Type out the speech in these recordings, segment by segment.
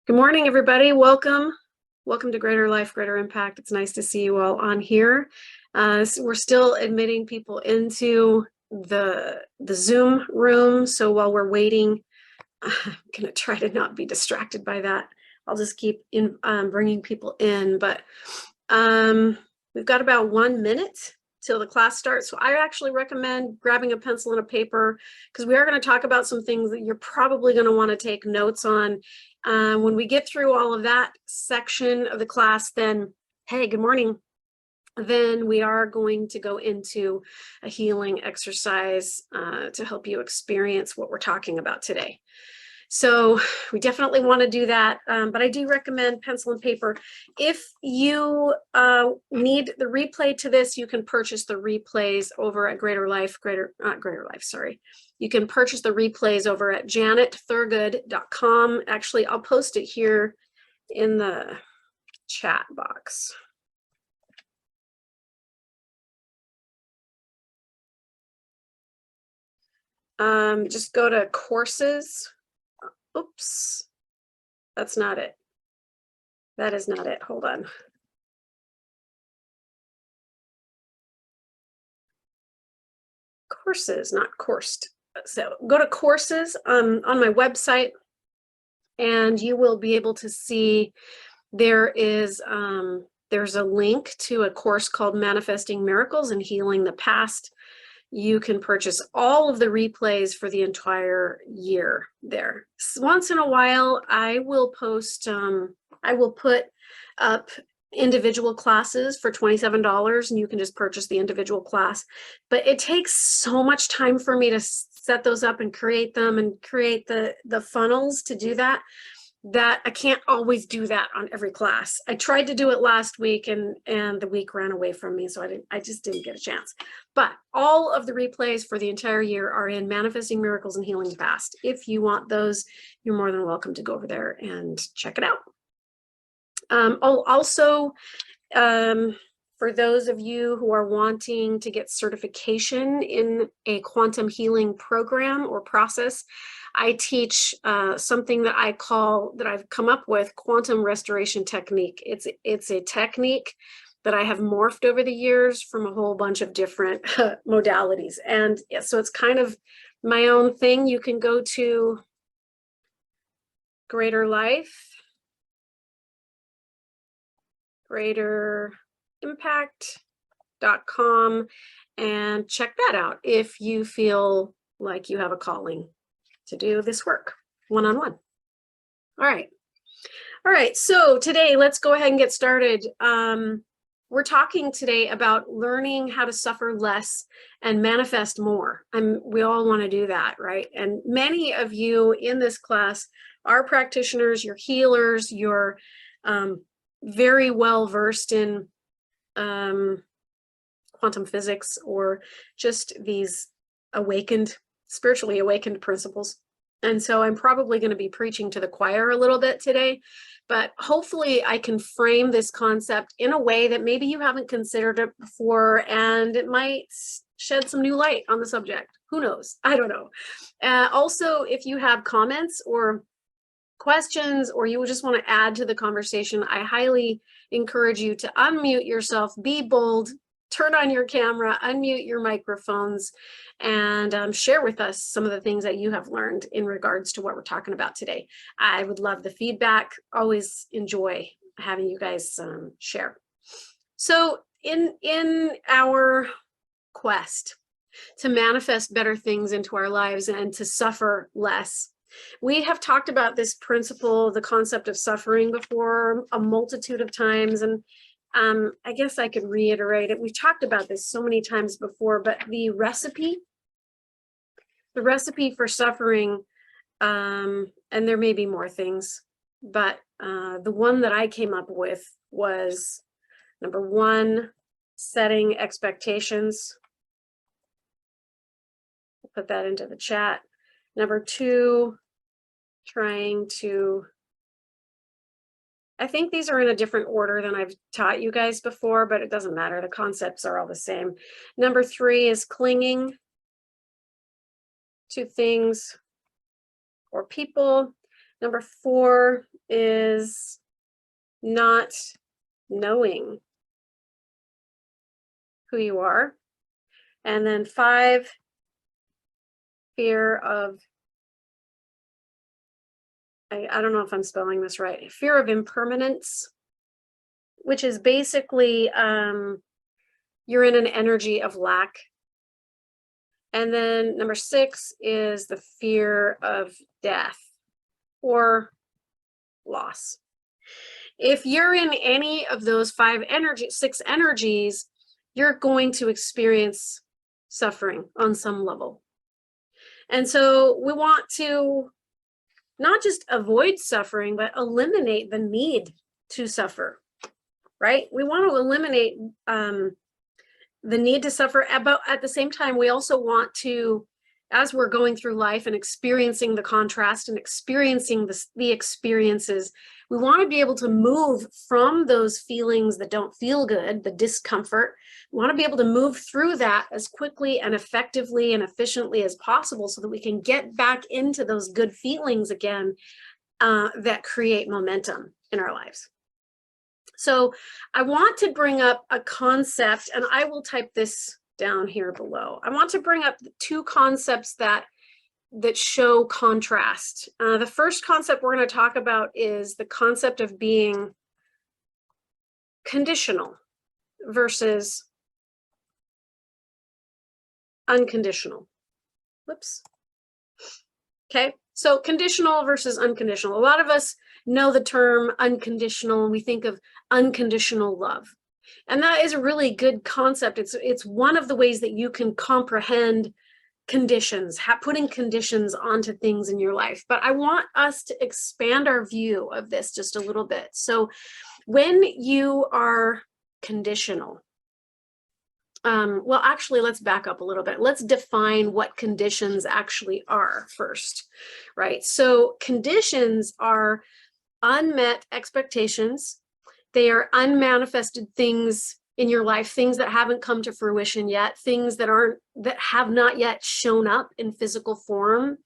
Good morning, everybody. Welcome. Welcome to Greater Life, Greater Impact. It's nice to see you all on here. So we're still admitting people into the Zoom room. So while we're waiting, I'm going to try to not be distracted by that. I'll just keep bringing people in. But we've got about 1 minute till the class starts. So I actually recommend grabbing a pencil and a paper because we are going to talk about some things that you're probably going to want to take notes on. When we get through all of that section of the class, then, hey, good morning. Then we are going to go into a healing exercise to help you experience what we're talking about today. So we definitely want to do that, but I do recommend pencil and paper. If you need the replay to this, you can purchase the replays over at You can purchase the replays over at janetthurgood.com. Actually, I'll post it here in the chat box. Just go to courses. Oops, that's not it. That is not it. Hold on. Courses, not coursed. So go to courses on my website, and you will be able to see there's a link to a course called Manifesting Miracles and Healing the Past. You can purchase all of the replays for the entire year there. Once in a while, I will post, I will put up individual classes for $27, and you can just purchase the individual class. But it takes so much time for me to set those up and create them and create the funnels to do that I can't always do that on every class. I tried to do it last week and the week ran away from me, so I just didn't get a chance. But all of the replays for the entire year are in Manifesting Miracles and Healing the Past. If you want those, you're more than welcome to go over there and check it out. Also, for those of you who are wanting to get certification in a quantum healing program or process, I teach something that I've come up with, Quantum Restoration Technique. It's a technique that I have morphed over the years from a whole bunch of different modalities. And yeah, so it's kind of my own thing. You can go to Greater Life, Greater Impact.com and check that out if you feel like you have a calling to do this work one-on-one. All right, so today let's go ahead and get started. We're talking today about learning how to suffer less and manifest more. We all want to do that, right? And many of you in this class are practitioners, you're healers, you're very well versed in quantum physics or just these spiritually awakened principles. And so I'm probably going to be preaching to the choir a little bit today, but hopefully I can frame this concept in a way that maybe you haven't considered it before, and it might shed some new light on the subject. Who knows? I don't know. Also, if you have comments or questions, or you just want to add to the conversation, I highly encourage you to unmute yourself, be bold, turn on your camera, unmute your microphones, and share with us some of the things that you have learned in regards to what we're talking about today. I would love the feedback. Always enjoy having you guys share. So in our quest to manifest better things into our lives and to suffer less, we have talked about this principle, the concept of suffering, before a multitude of times, and I guess I could reiterate it. We've talked about this so many times before, but the recipe for suffering, and there may be more things, but the one that I came up with was, number one, setting expectations. I'll put that into the chat. Number two, I think these are in a different order than I've taught you guys before, but it doesn't matter. The concepts are all the same. Number three is clinging to things or people. Number 4 is not knowing who you are. And then 5, fear of, I don't know if I'm spelling this right, fear of impermanence, which is basically you're in an energy of lack. And then number 6 is the fear of death or loss. If you're in any of those 6 energies, you're going to experience suffering on some level. And so we want to not just avoid suffering, but eliminate the need to suffer, right? We want to eliminate the need to suffer, but at the same time, we also want to, as we're going through life and experiencing the contrast and experiencing the experiences, we want to be able to move from those feelings that don't feel good, the discomfort. We want to be able to move through that as quickly and effectively and efficiently as possible so that we can get back into those good feelings again that create momentum in our lives. So I want to bring up a concept, and I will type this down here below. I want to bring up 2 concepts that show contrast. The first concept we're going to talk about is the concept of being conditional versus unconditional. Whoops. Okay, so conditional versus unconditional. A lot of us know the term unconditional, and we think of unconditional love. And that is a really good concept. It's one of the ways that you can comprehend conditions, putting conditions onto things in your life. But I want us to expand our view of this just a little bit. So when you are conditional, well, actually, let's back up a little bit. Let's define what conditions actually are first, right? So conditions are unmet expectations. They are unmanifested things in your life, things that haven't come to fruition yet, things that have not yet shown up in physical form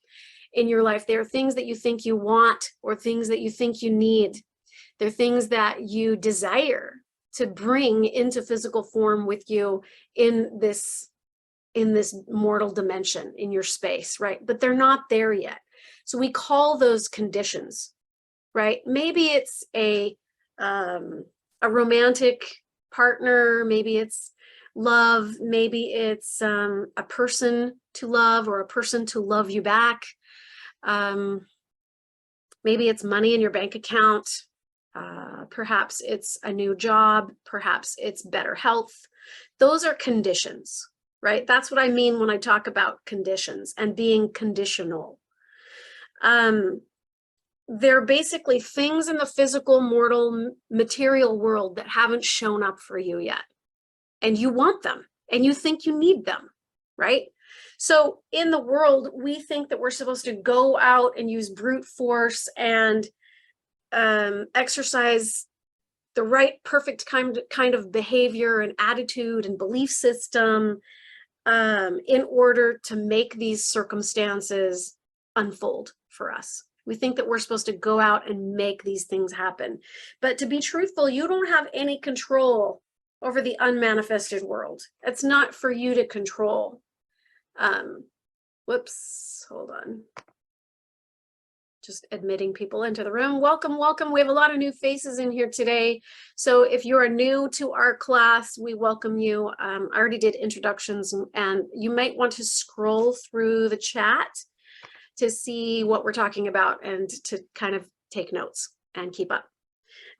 in your life. They are things that you think you want or things that you think you need. They're things that you desire to bring into physical form with you in this mortal dimension, in your space, right? But they're not there yet. So we call those conditions, right? Maybe it's a romantic partner, maybe it's love, maybe it's a person to love or a person to love you back. Maybe it's money in your bank account. Perhaps it's a new job. Perhaps it's better health. Those are conditions, right? That's what I mean when I talk about conditions and being conditional. They're basically things in the physical, mortal, material world that haven't shown up for you yet. And you want them and you think you need them, right? So in the world, we think that we're supposed to go out and use brute force and exercise the right, perfect kind of behavior and attitude and belief system in order to make these circumstances unfold for us. We think that we're supposed to go out and make these things happen. But to be truthful, you don't have any control over the unmanifested world. It's not for you to control. Whoops, hold on. Just admitting people into the room. Welcome, welcome. We have a lot of new faces in here today. So if you are new to our class, we welcome you. I already did introductions, and you might want to scroll through the chat to see what we're talking about and to kind of take notes and keep up.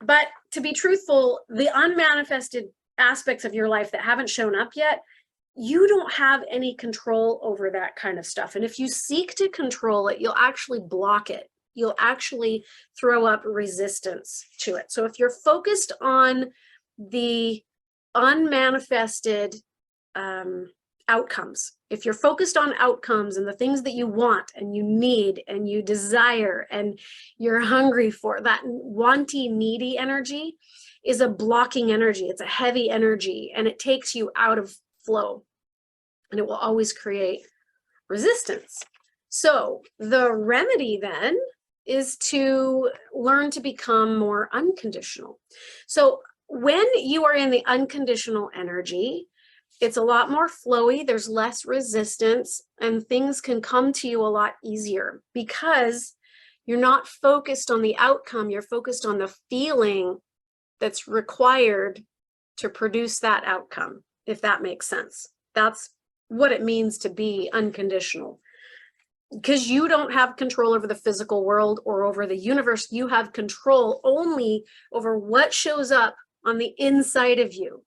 But to be truthful, the unmanifested aspects of your life that haven't shown up yet, you don't have any control over that kind of stuff. And if you seek to control it, you'll actually block it. You'll actually throw up resistance to it. So if you're focused on the unmanifested outcomes, if you're focused on outcomes and the things that you want and you need and you desire and you're hungry for, that wanty, needy energy is a blocking energy. It's a heavy energy, and it takes you out of flow, and it will always create resistance. So the remedy then is to learn to become more unconditional. So when you are in the unconditional energy, it's a lot more flowy, there's less resistance, and things can come to you a lot easier because you're not focused on the outcome, you're focused on the feeling that's required to produce that outcome, if that makes sense. That's what it means to be unconditional. Because you don't have control over the physical world or over the universe. You have control only over what shows up on the inside of you.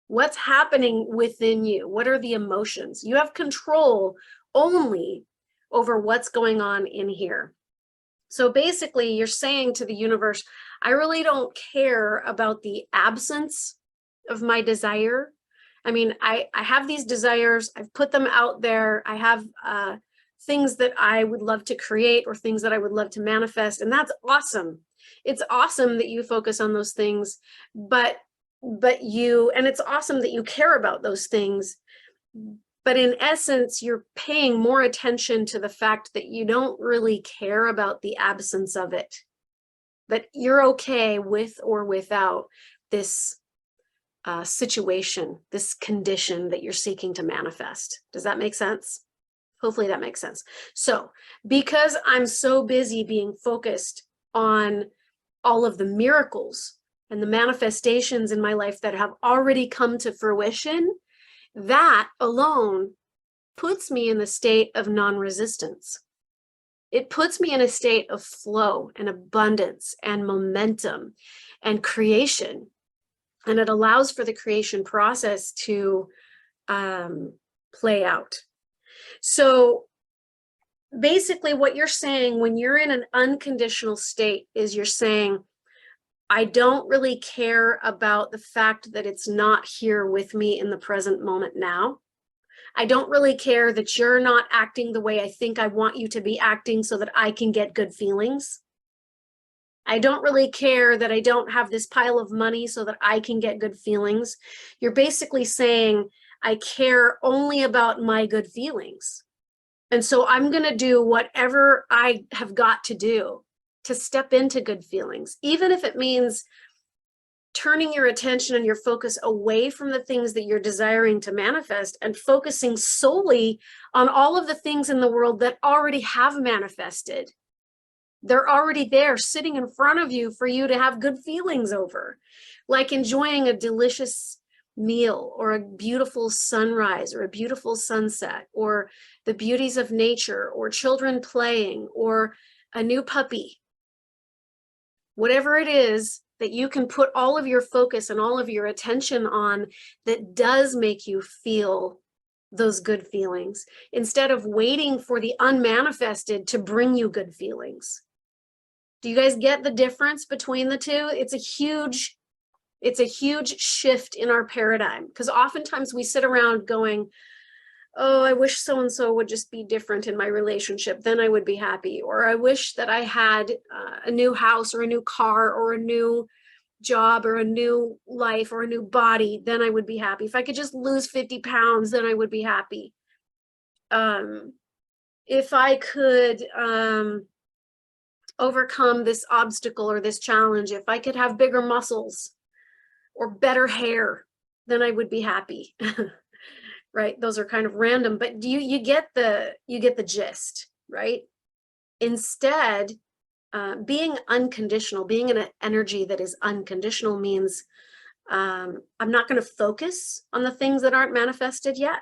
What's happening within you? What are the emotions? You have control only over what's going on in here. So basically, you're saying to the universe, I really don't care about the absence of my desire. I mean, I have these desires, I've put them out there, I have things that I would love to create or things that I would love to manifest, and that's awesome. It's awesome that you focus on those things, but it's awesome that you care about those things, but in essence, you're paying more attention to the fact that you don't really care about the absence of it, that you're okay with or without this situation, this condition that you're seeking to manifest. Does that make sense? Hopefully that makes sense. So because I'm so busy being focused on all of the miracles and the manifestations in my life that have already come to fruition, that alone puts me in the state of non-resistance. It puts me in a state of flow and abundance and momentum and creation. And it allows for the creation process to play out. So basically what you're saying when you're in an unconditional state is you're saying, I don't really care about the fact that it's not here with me in the present moment now. I don't really care that you're not acting the way I think I want you to be acting so that I can get good feelings. I don't really care that I don't have this pile of money so that I can get good feelings. You're basically saying, I care only about my good feelings. And so I'm going to do whatever I have got to do to step into good feelings, even if it means turning your attention and your focus away from the things that you're desiring to manifest and focusing solely on all of the things in the world that already have manifested. They're already there sitting in front of you for you to have good feelings over, like enjoying a delicious meal or a beautiful sunrise or a beautiful sunset or the beauties of nature or children playing or a new puppy. Whatever it is that you can put all of your focus and all of your attention on that does make you feel those good feelings instead of waiting for the unmanifested to bring you good feelings. Do you guys get the difference between the two? It's a huge shift in our paradigm, because oftentimes we sit around going, oh, I wish so-and-so would just be different in my relationship, then I would be happy. Or I wish that I had a new house or a new car or a new job or a new life or a new body, then I would be happy. If I could just lose 50 pounds, then I would be happy. If I could overcome this obstacle or this challenge, if I could have bigger muscles or better hair, then I would be happy. Right? Those are kind of random, but you get the gist, right? Instead, being unconditional, being in an energy that is unconditional means I'm not going to focus on the things that aren't manifested yet.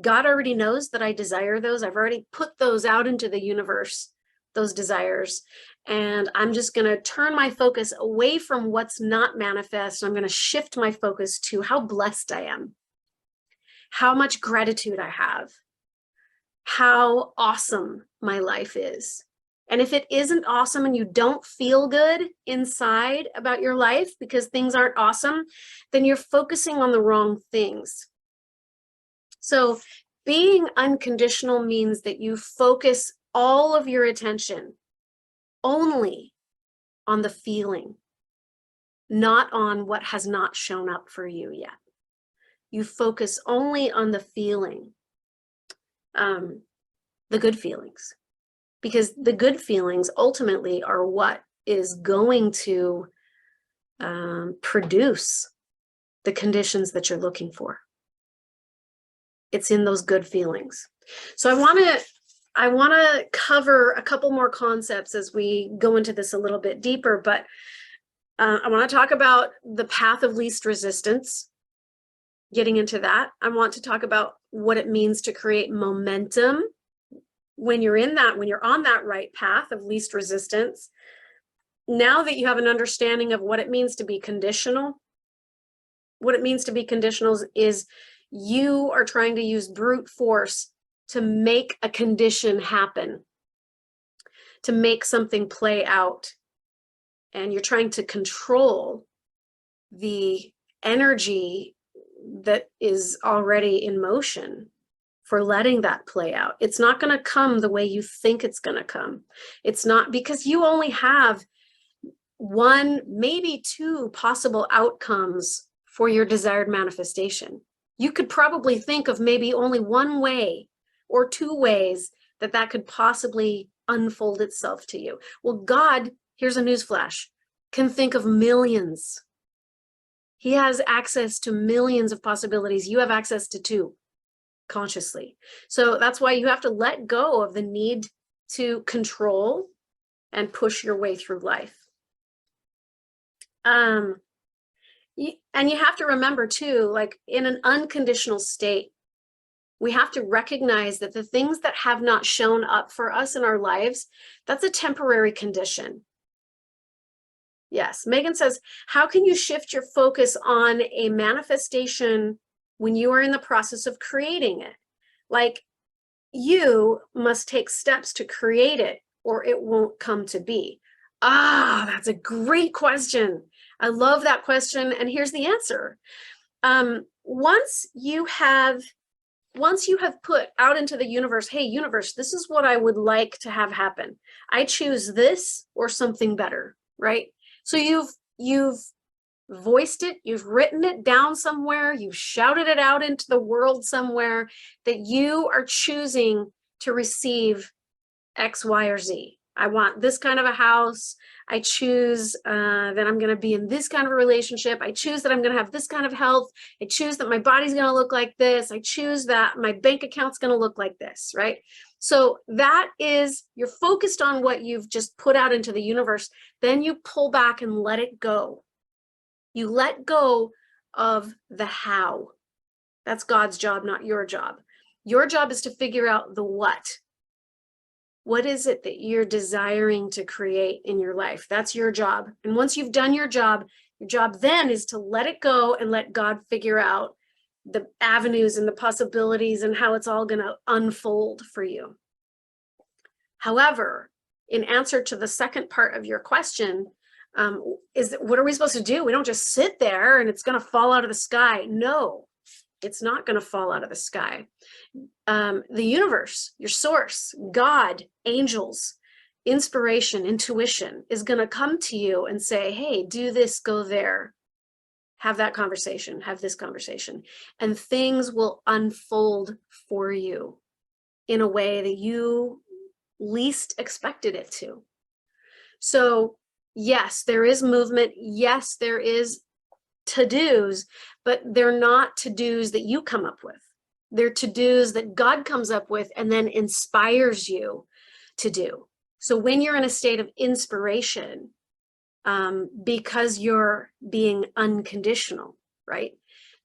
God already knows that I desire those. I've already put those out into the universe, those desires. And I'm just going to turn my focus away from what's not manifest. I'm going to shift my focus to how blessed I am, how much gratitude I have, how awesome my life is. And if it isn't awesome and you don't feel good inside about your life because things aren't awesome, then you're focusing on the wrong things. So being unconditional means that you focus all of your attention only on the feeling, not on what has not shown up for you yet. You focus only on the feeling, the good feelings. because the good feelings ultimately are what is going to produce the conditions that you're looking for. It's in those good feelings. So I want to cover a couple more concepts as we go into this a little bit deeper, but I want to talk about the path of least resistance. Getting into that, I want to talk about what it means to create momentum when you're on that right path of least resistance. Now that you have an understanding of what it means to be conditional, what it means to be conditional is you are trying to use brute force to make a condition happen, to make something play out. And you're trying to control the energy that is already in motion for letting that play out. It's not going to come the way you think it's going to come. It's not, because you only have one, maybe two possible outcomes for your desired manifestation. You could probably think of maybe only one way or two ways that that could possibly unfold itself to you. Well, God, here's a newsflash, can think of millions. He has access to millions of possibilities. You have access to two consciously. So that's why you have to let go of the need to control and push your way through life. And you have to remember too, like in an unconditional state, we have to recognize that the things that have not shown up for us in our lives, that's a temporary condition. Yes, Megan says, how can you shift your focus on a manifestation when you are in the process of creating it? Like, you must take steps to create it or it won't come to be. Ah, that's a great question. I love that question. And here's the answer. Once you have put out into the universe, hey, universe, this is what I would like to have happen. I choose this or something better, right? So you've voiced it, you've written it down somewhere, you've shouted it out into the world somewhere that you are choosing to receive X, Y, or Z. I want this kind of a house. I choose that I'm going to be in this kind of a relationship. I choose that I'm going to have this kind of health. I choose that my body's going to look like this. I choose that my bank account's going to look like this, right? So that is, you're focused on what you've just put out into the universe. Then you pull back and let it go. You let go of the how. That's God's job, not your job. Your job is to figure out the what. What is it that you're desiring to create in your life? That's your job. And once you've done your job then is to let it go and let God figure out the avenues and the possibilities and how it's all going to unfold for you. However, in answer to the second part of your question, what are we supposed to do? We don't just sit there and it's going to fall out of the sky. No, it's not going to fall out of the sky. The universe, your source, God, angels, inspiration, intuition is going to come to you and say, hey, do this, go there, have that conversation, have this conversation, and things will unfold for you in a way that you least expected it to. So yes, there is movement. Yes, there is to-dos, but they're not to-dos that you come up with. They're to-dos that God comes up with and then inspires you to do. So when you're in a state of inspiration, because you're being unconditional, right?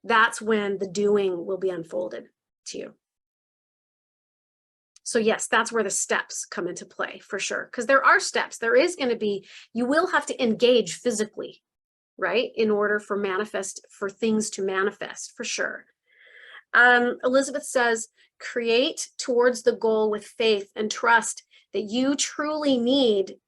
That's when the doing will be unfolded to you. So yes, that's where the steps come into play for sure. Because there are steps. There is going to be, you will have to engage physically, right? In order for things to manifest for sure. Elizabeth says, create towards the goal with faith and trust that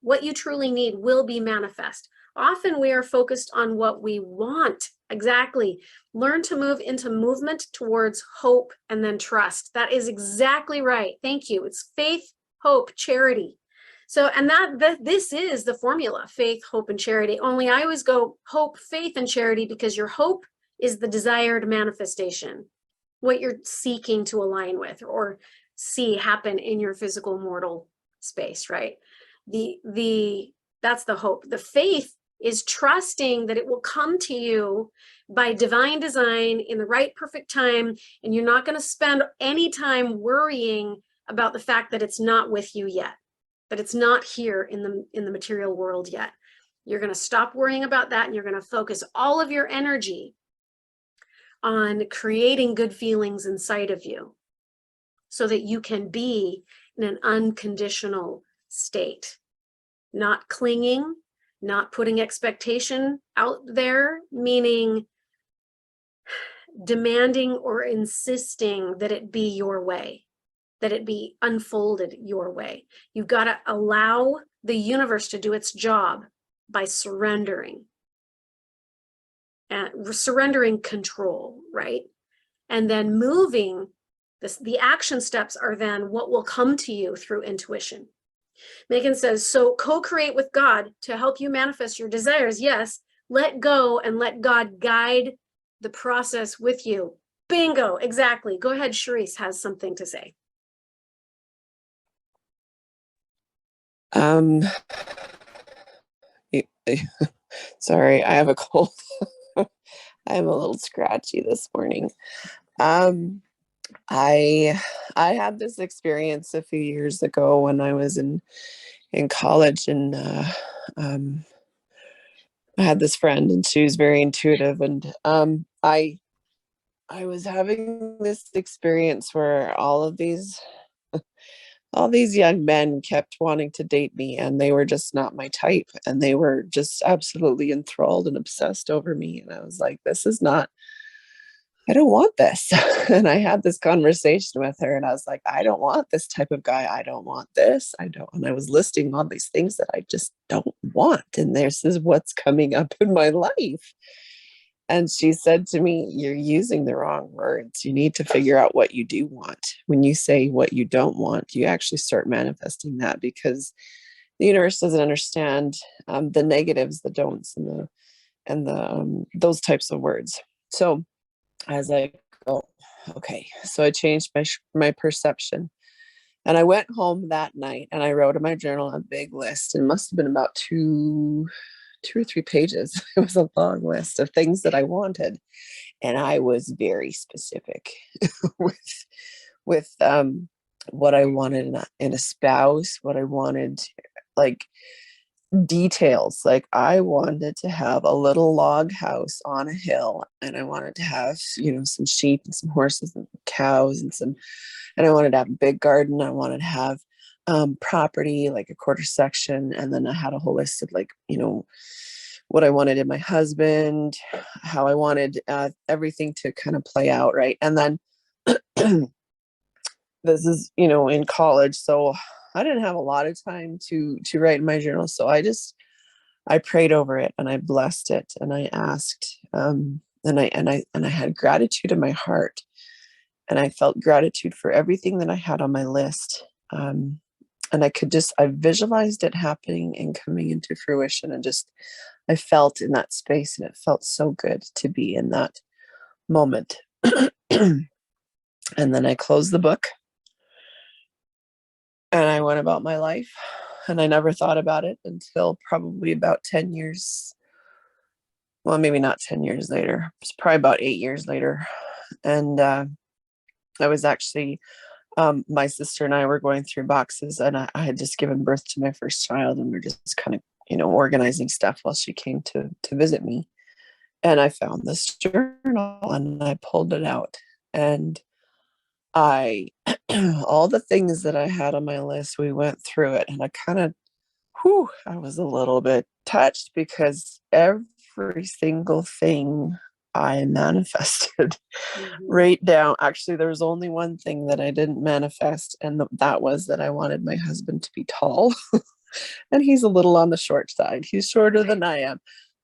what you truly need will be manifest. Often we are focused on what we want. Exactly. Learn to move into movement towards hope and then trust. That is exactly right. Thank you. It's faith, hope, charity. So, and this is the formula, faith, hope, and charity. Only I always go hope, faith, and charity because your hope is the desired manifestation, what you're seeking to align with or see happen in your physical mortal space, right? That's the hope. The faith is trusting that it will come to you by divine design in the right perfect time, and you're not going to spend any time worrying about the fact that it's not with you yet, that it's not here in the material world yet. You're going to stop worrying about that, and you're going to focus all of your energy on creating good feelings inside of you so that you can be in an unconditional state, not clinging, not putting expectation out there, meaning demanding or insisting that it be your way, that it be unfolded your way. You've got to allow the universe to do its job by surrendering and surrendering control, right? And then moving the action steps are then what will come to you through intuition. Megan says, so co-create with God to help you manifest your desires. Yes, let go and let God guide the process with you. Bingo, exactly. Go ahead, Charisse has something to say. Sorry, I have a cold. I'm a little scratchy this morning. I had this experience a few years ago when I was in college, and I had this friend, and she was very intuitive, and I was having this experience where all these young men kept wanting to date me, and they were just not my type, and they were just absolutely enthralled and obsessed over me. And I was like, I don't want this. And I had this conversation with her, and I was like, I don't want this type of guy. I don't want this. And I was listing all these things that I just don't want. And this is what's coming up in my life. And she said to me, you're using the wrong words. You need to figure out what you do want. When you say what you don't want, you actually start manifesting that, because the universe doesn't understand the negatives, the don'ts, and the those types of words. So I was like, oh, okay. So I changed my perception. And I went home that night and I wrote in my journal a big list. It must have been about two or three pages. It was a long list of things that I wanted. And I was very specific with what I wanted in a spouse, what I wanted, like details. Like I wanted to have a little log house on a hill, and I wanted to have, some sheep and some horses and cows and I wanted to have a big garden. I wanted to have property, like a quarter section. And then I had a whole list of what I wanted in my husband, how I wanted everything to kind of play out. Right. And then this is, in college. So I didn't have a lot of time to write in my journal. So I prayed over it, and I blessed it, and I asked, and I had gratitude in my heart, and I felt gratitude for everything that I had on my list. And I visualized it happening and coming into fruition, and I felt in that space, and it felt so good to be in that moment. And then I closed the book and I went about my life, and I never thought about it until probably about 10 years. Well, maybe not 10 years later. It's probably about 8 years later. And I was actually, my sister and I were going through boxes, and I had just given birth to my first child, and we are just kind of, organizing stuff while she came to visit me. And I found this journal and I pulled it out, and all the things that I had on my list, we went through it, and I was a little bit touched, because every single thing I manifested right down. Actually, there was only one thing that I didn't manifest, and that was that I wanted my husband to be tall. And he's a little on the short side. He's shorter than I am.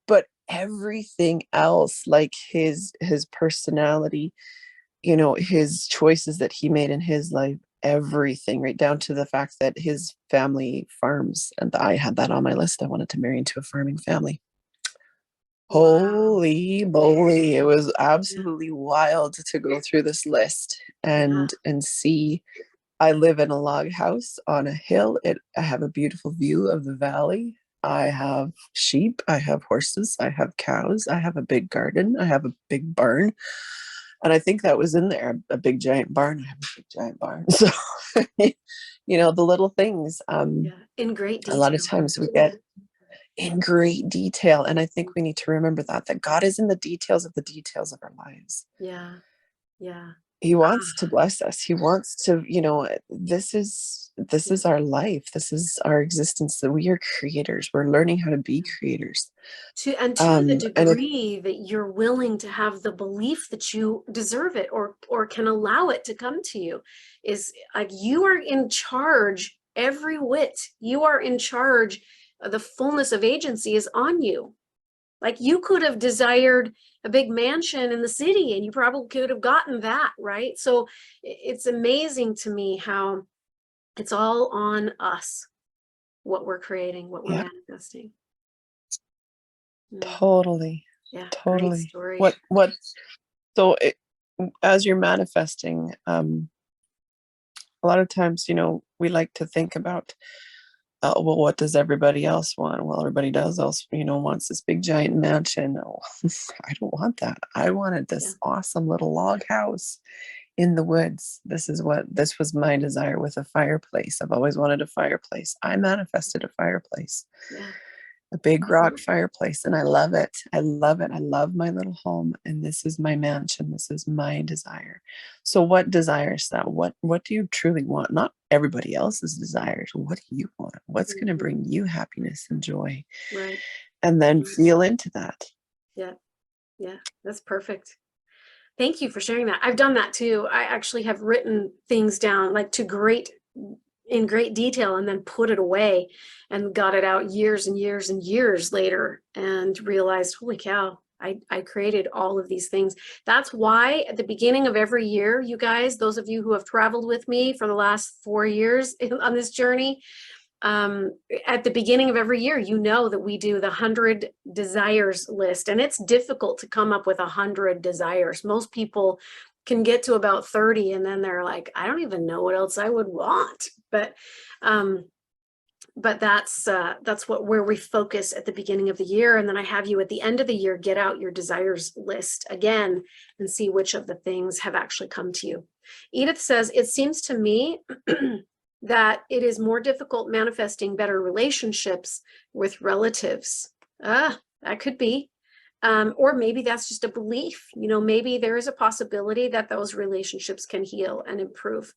But everything else, like his personality, his choices that he made in his life, everything, right down to the fact that his family farms, and I had that on my list. I wanted to marry into a farming family. Wow. Holy moly, it was absolutely wild to go through this list and see I live in a log house on a hill. I have a beautiful view of the valley. I have sheep, I have horses, I have cows, I have a big garden, I have a big barn. And I think that was in there, a big giant barn. I have a big giant barn. So, the little things. Yeah. In great A lot of detail. times we get in great detail. And I think we need to remember that God is in the details of our lives. Yeah. Yeah. He Ah, wants to bless us. He wants to, this yeah. is our life. This is our existence, that we are creators. We're learning how to be creators. To the And it, degree that you're willing to have the belief that you deserve it or can allow it to come to you, is like you are in charge every whit. You are in charge. The fullness of agency is on you. Like you could have desired a big mansion in the city and you probably could have gotten that, right? So it's amazing to me how it's all on us, what we're creating, what we're yeah, manifesting. Mm, totally, yeah, great totally. story. So as you're manifesting, a lot of times, we like to think about, well, what does everybody else want? Well, everybody does else, wants this big giant mansion. Oh, I don't want that. I wanted Yeah, this awesome little log house in the woods. This was my desire, with a fireplace. I've always wanted a fireplace. I manifested a fireplace, yeah. a big rock fireplace, and I love it. I love it. I love my little home, and this is my mansion. This is my desire. So what desires that? What do you truly want? Not everybody else's desires. What do you want? What's going to Mhm. bring you happiness and joy? Right. And then feel into that. Yeah. Yeah. That's perfect. Thank you for sharing that. I've done that too. I actually have written things down like in great detail and then put it away and got it out years and years and years later and realized, holy cow, I created all of these things. That's why at the beginning of every year, you guys, those of you who have traveled with me for the last 4 years on this journey, at the beginning of every year, you know that we do the 100 desires list, and it's difficult to come up with 100 desires. Most people can get to about 30 and then they're like, I don't even know what else I would want. Um, but that's where we focus at the beginning of the year. And then I have you at the end of the year, get out your desires list again and see which of the things have actually come to you. Edith says, it seems to me that it is more difficult manifesting better relationships with relatives. That could be. Or maybe that's just a belief. Maybe there is a possibility that those relationships can heal and improve.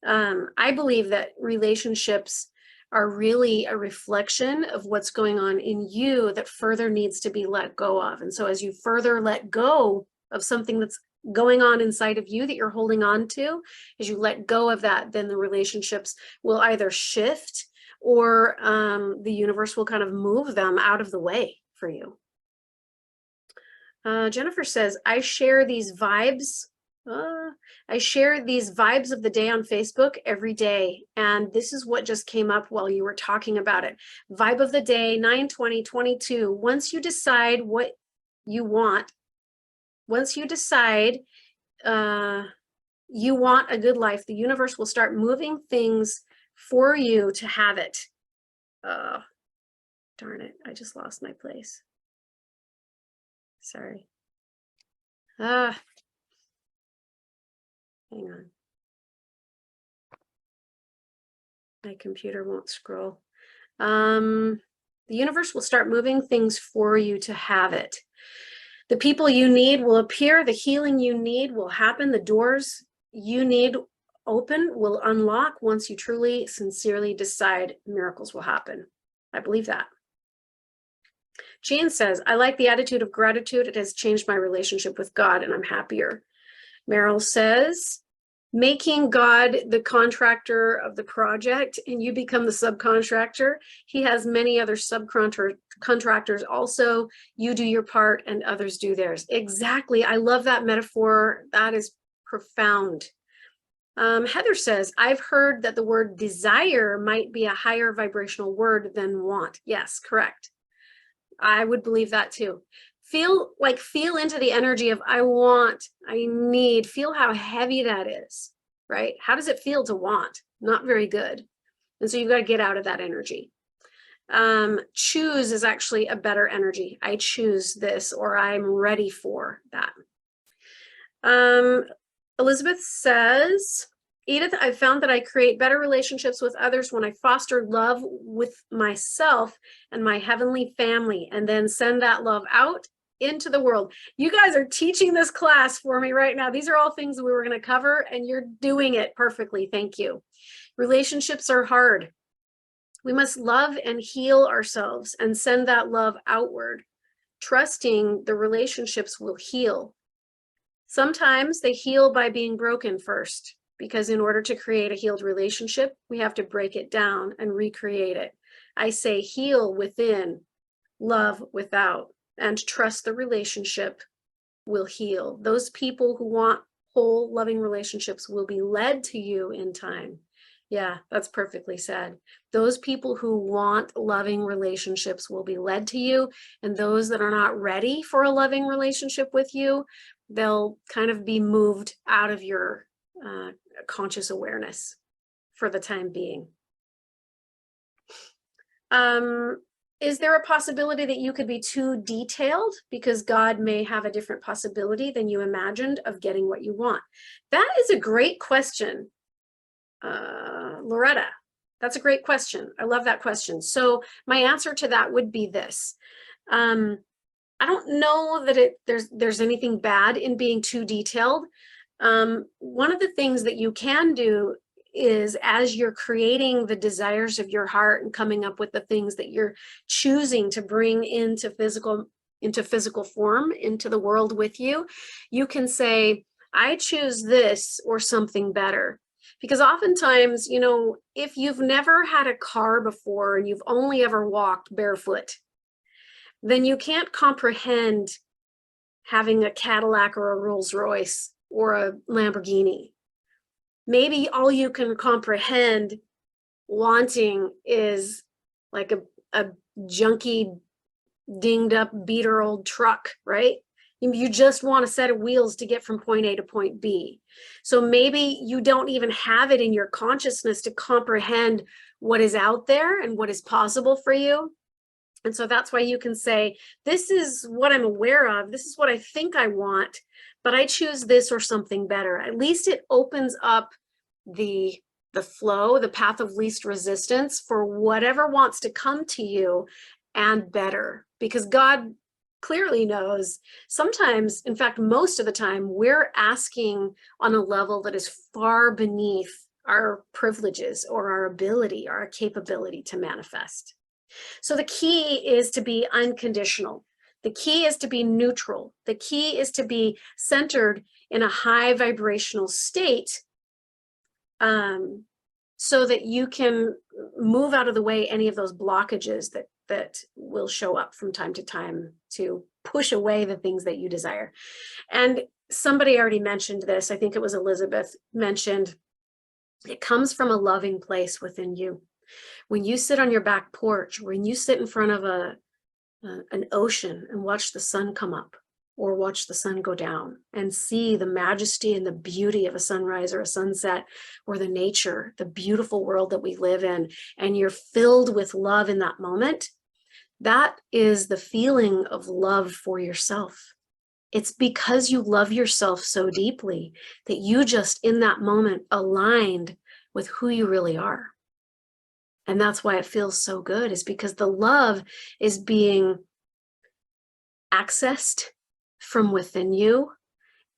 I believe that relationships are really a reflection of what's going on in you that further needs to be let go of. And so as you further let go of something that's going on inside of you that you're holding on to, as you let go of that, then the relationships will either shift or the universe will kind of move them out of the way for you. Jennifer says, I share these vibes of the day on Facebook every day. And this is what just came up while you were talking about it. Vibe of the day, 9/20/22. Once you decide what you want, once you decide you want a good life, the universe will start moving things for you to have it. Darn it, I just lost my place. Sorry. Hang on. My computer won't scroll. The universe will start moving things for you to have it. The people you need will appear. The healing you need will happen. The doors you need open will unlock once you truly, sincerely decide miracles will happen. I believe that. Jean says, I like the attitude of gratitude. It has changed my relationship with God and I'm happier. Meryl says, making God the contractor of the project and you become the subcontractor. He has many other subcontractors also. You do your part and others do theirs. Exactly. I love that metaphor. That is profound. Heather says, I've heard that the word desire might be a higher vibrational word than want. Yes, correct. I would believe that too. Feel into the energy of I want, I need, feel how heavy that is. right? How does it feel to want? Not very good. And so you've got to get out of that energy. Choose is actually a better energy. I choose this, or I'm ready for that. Elizabeth says, Edith, I've found that I create better relationships with others when I foster love with myself and my heavenly family, and then send that love out into the world. You guys are teaching this class for me right now. These are all things we were going to cover, and you're doing it perfectly. Thank you. Relationships are hard. We must love and heal ourselves and send that love outward, trusting the relationships will heal. Sometimes they heal by being broken first, because in order to create a healed relationship, we have to break it down and recreate it. I say heal within, love without, and trust the relationship will heal. Those people who want whole, loving relationships will be led to you in time. Yeah, that's perfectly said. Those people who want loving relationships will be led to you, and those that are not ready for a loving relationship with you, they'll kind of be moved out of your conscious awareness for the time being. Is there a possibility that you could be too detailed because God may have a different possibility than you imagined of getting what you want? That is a great question. Loretta, that's a great question. I love that question. So my answer to that would be this. I don't know that there's anything bad in being too detailed. One of the things that you can do is, as you're creating the desires of your heart and coming up with the things that you're choosing to bring into physical form, into the world with you, you can say, I choose this or something better. Because oftentimes, you know, if you've never had a car before and you've only ever walked barefoot, then you can't comprehend having a Cadillac or a Rolls Royce or a Lamborghini. Maybe all you can comprehend wanting is like a junky, dinged up, beater old truck, right? You just want a set of wheels to get from point A to point B. So maybe you don't even have it in your consciousness to comprehend what is out there and what is possible for you. And so that's why you can say, this is what I'm aware of. This is what I think I want, but I choose this or something better. At least it opens up the flow, the path of least resistance for whatever wants to come to you and better, because God clearly knows sometimes, in fact, most of the time, we're asking on a level that is far beneath our privileges or our ability, our capability to manifest. So the key is to be unconditional. The key is to be neutral. The key is to be centered in a high vibrational state, so that you can move out of the way any of those blockages that will show up from time to time to push away the things that you desire. And somebody already mentioned this. I think it was Elizabeth mentioned, it comes from a loving place within you. When you sit on your back porch, when you sit in front of an ocean and watch the sun come up or watch the sun go down and see the majesty and the beauty of a sunrise or a sunset or the nature, the beautiful world that we live in, and you're filled with love in that moment, that is the feeling of love for yourself. It's because you love yourself so deeply that you just in that moment aligned with who you really are. And that's why it feels so good, is because the love is being accessed from within you.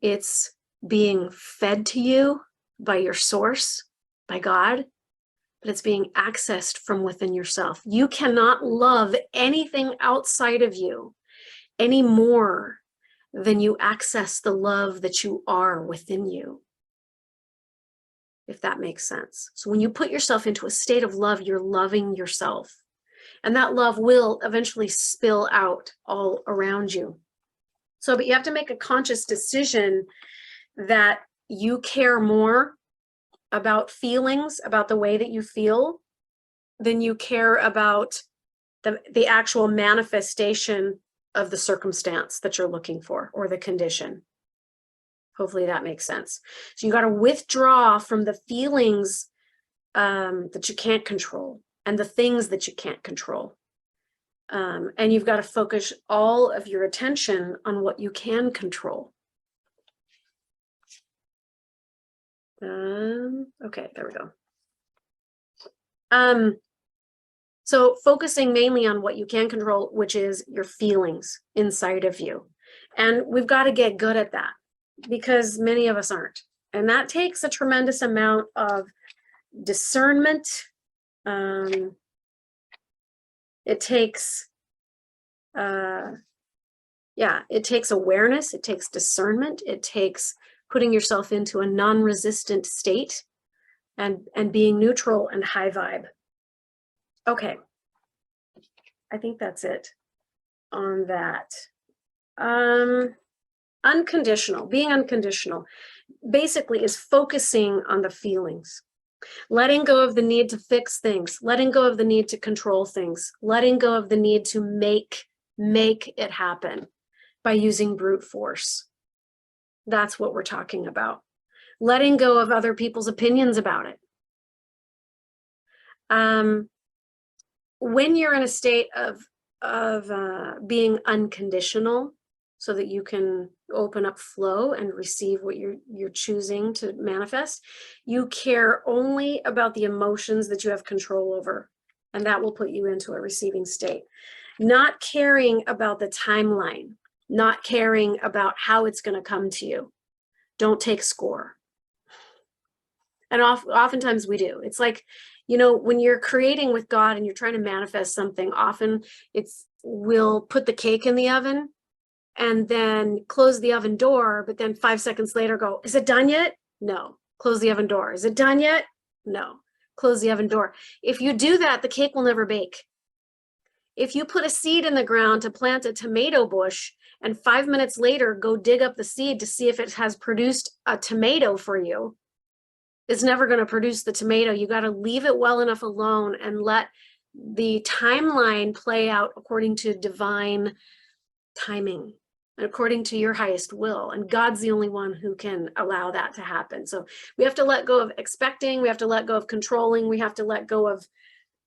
It's being fed to you by your source, by God, but it's being accessed from within yourself. You cannot love anything outside of you any more than you access the love that you are within you, if that makes sense. So when you put yourself into a state of love, you're loving yourself. And that love will eventually spill out all around you. So, but you have to make a conscious decision that you care more about feelings, about the way that you feel, than you care about the actual manifestation of the circumstance that you're looking for or the condition. Hopefully that makes sense. So you got to withdraw from the feelings that you can't control and the things that you can't control. And you've got to focus all of your attention on what you can control. Okay, there we go. So focusing mainly on what you can control, which is your feelings inside of you. And we've got to get good at that because many of us aren't. And that takes a tremendous amount of discernment. It takes, it takes awareness. It takes discernment. It takes putting yourself into a non-resistant state and being neutral and high vibe. Okay. I think that's it on that. Unconditional, being unconditional, basically is focusing on the feelings, letting go of the need to fix things, letting go of the need to control things, letting go of the need to make it happen by using brute force. That's what we're talking about. Letting go of other people's opinions about it. When you're in a state of being unconditional, so that you can open up flow and receive what you're choosing to manifest, you care only about the emotions that you have control over, and that will put you into a receiving state. Not caring about the timeline, not caring about how it's going to come to you. Don't take score. And oftentimes we do. It's like, you know, when you're creating with God and you're trying to manifest something, often we'll put the cake in the oven and then close the oven door, but then 5 seconds later go, is it done yet? No. Close the oven door. Is it done yet? No. Close the oven door. If you do that, the cake will never bake. If you put a seed in the ground to plant a tomato bush and 5 minutes later go dig up the seed to see if it has produced a tomato for you, it's never going to produce the tomato. You got to leave it well enough alone and let the timeline play out according to divine timing and according to your highest will. And God's the only one who can allow that to happen. So we have to let go of expecting. We have to let go of controlling. We have to let go of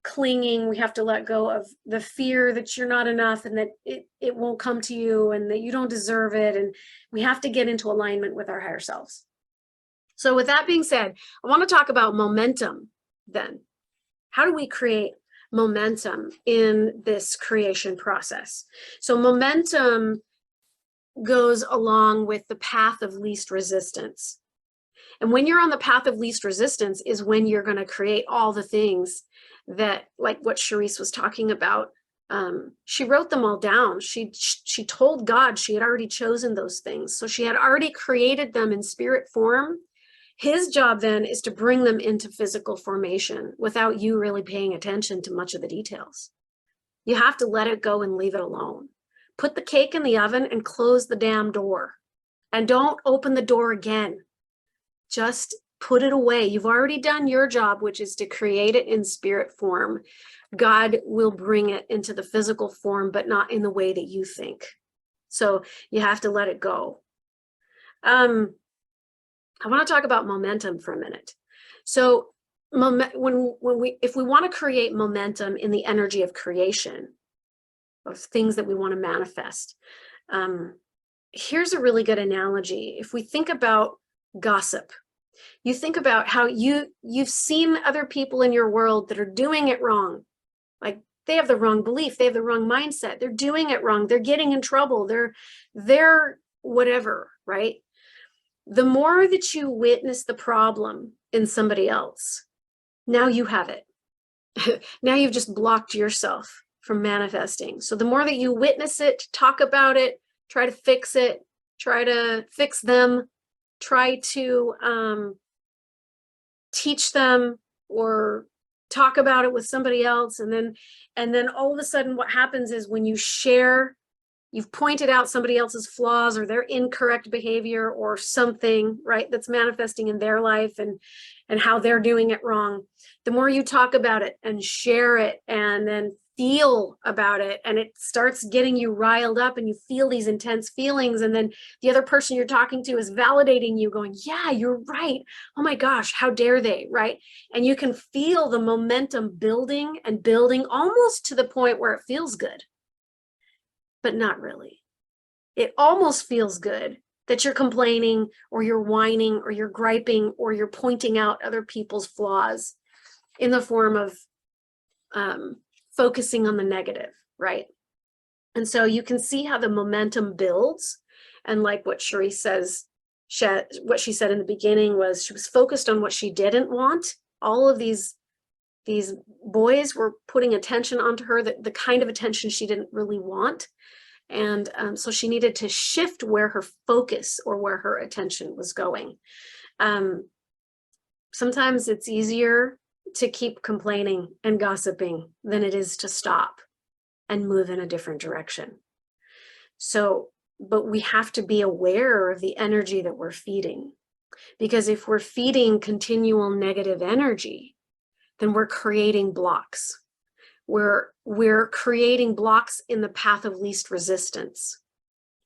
clinging. We have to let go of the fear that you're not enough and that it won't come to you and that you don't deserve it. And we have to get into alignment with our higher selves. So with that being said, I want to talk about momentum then. How do we create momentum in this creation process? So momentum goes along with the path of least resistance. And when you're on the path of least resistance is when you're going to create all the things that, like what Charisse was talking about. She wrote them all down. She told God she had already chosen those things. So she had already created them in spirit form. His job then is to bring them into physical formation without you really paying attention to much of the details. You have to let it go and leave it alone. Put the cake in the oven and close the damn door. And don't open the door again. Just put it away. You've already done your job, which is to create it in spirit form. God will bring it into the physical form, but not in the way that you think. So you have to let it go. I want to talk about momentum for a minute. So if we want to create momentum in the energy of creation, of things that we want to manifest, here's a really good analogy. If we think about gossip, you think about how you've seen other people in your world that are doing it wrong. Like they have the wrong belief, they have the wrong mindset, they're doing it wrong, they're getting in trouble, they're whatever, right? The more that you witness the problem in somebody else, now you have it. Now you've just blocked yourself from manifesting. So the more that you witness it, talk about it, try to fix it, try to fix them, try to teach them or talk about it with somebody else. And then all of a sudden what happens is when you share, you've pointed out somebody else's flaws or their incorrect behavior or something, right, that's manifesting in their life and how they're doing it wrong. The more you talk about it and share it and then feel about it, and it starts getting you riled up, and you feel these intense feelings, and then the other person you're talking to is validating you, going, yeah, you're right, oh my gosh, how dare they, right? And you can feel the momentum building and building, almost to the point where it feels good, but not really. It almost feels good that you're complaining, or you're whining, or you're griping, or you're pointing out other people's flaws in the form of focusing on the negative, right? And so you can see how the momentum builds. And like what Cherie says, what she said in the beginning was she was focused on what she didn't want. All of these boys were putting attention onto her, the kind of attention she didn't really want. And so she needed to shift where her focus or where her attention was going. Sometimes it's easier to keep complaining and gossiping than it is to stop and move in a different direction. So, but we have to be aware of the energy that we're feeding, because if we're feeding continual negative energy, then we're creating blocks. We're creating blocks in the path of least resistance.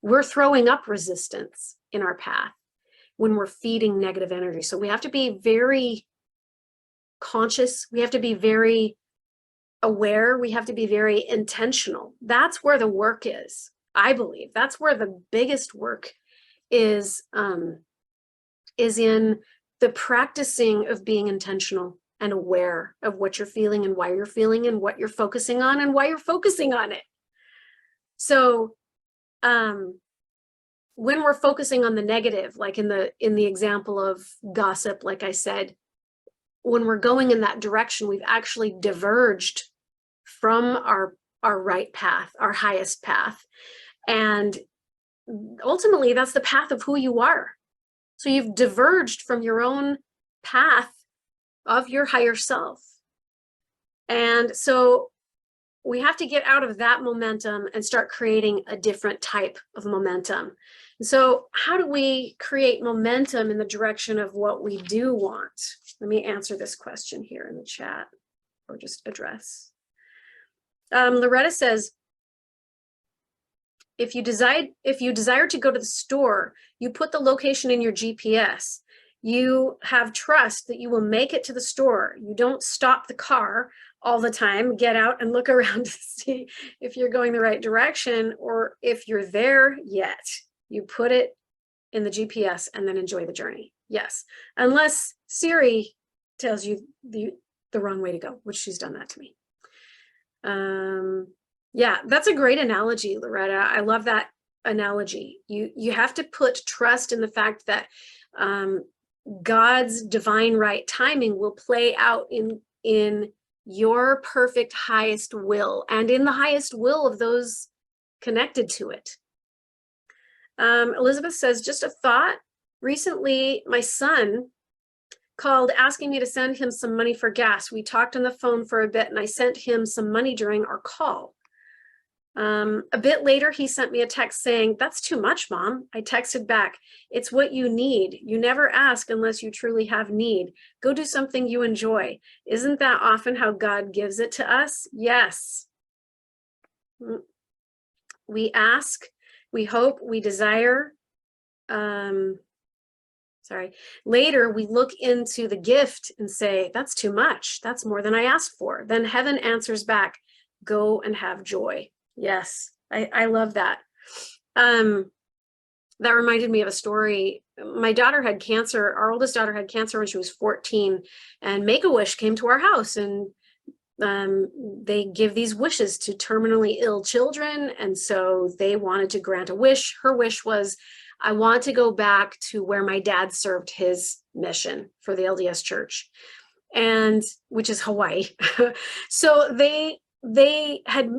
We're throwing up resistance in our path when we're feeding negative energy. So we have to be very conscious. We have to be very aware. We have to be very intentional. That's where the work is. I believe that's where the biggest work is in the practicing of being intentional and aware of what you're feeling and why you're feeling and what you're focusing on and why you're focusing on it. So when we're focusing on the negative, like in the example of gossip, like I said, when we're going in that direction, we've actually diverged from our right path, our highest path. And ultimately, that's the path of who you are. So you've diverged from your own path of your higher self. And so we have to get out of that momentum and start creating a different type of momentum. So how do we create momentum in the direction of what we do want? Let me answer this question here in the chat, or just address. Loretta says, if you desire to go to the store, you put the location in your GPS. You have trust that you will make it to the store. You don't stop the car all the time, get out and look around to see if you're going the right direction or if you're there yet. You put it in the GPS and then enjoy the journey. Yes, unless Siri tells you the wrong way to go, which she's done that to me. Yeah, that's a great analogy, Loretta. I love that analogy. You have to put trust in the fact that God's divine right timing will play out in your perfect highest will and in the highest will of those connected to it. Elizabeth says, just a thought. Recently, my son called asking me to send him some money for gas. We talked on the phone for a bit and I sent him some money during our call. A bit later, he sent me a text saying, that's too much, Mom. I texted back, it's what you need. You never ask unless you truly have need. Go do something you enjoy. Isn't that often how God gives it to us? Yes. We ask, we hope, we desire. Later, we look into the gift and say, that's too much. That's more than I asked for. Then heaven answers back, go and have joy. Yes, I love that. That reminded me of a story. My daughter had cancer. Our oldest daughter had cancer when she was 14, and Make-A-Wish came to our house, and they give these wishes to terminally ill children. And so they wanted to grant a wish. Her wish was, I want to go back to where my dad served his mission for the LDS Church, and which is Hawaii. So they had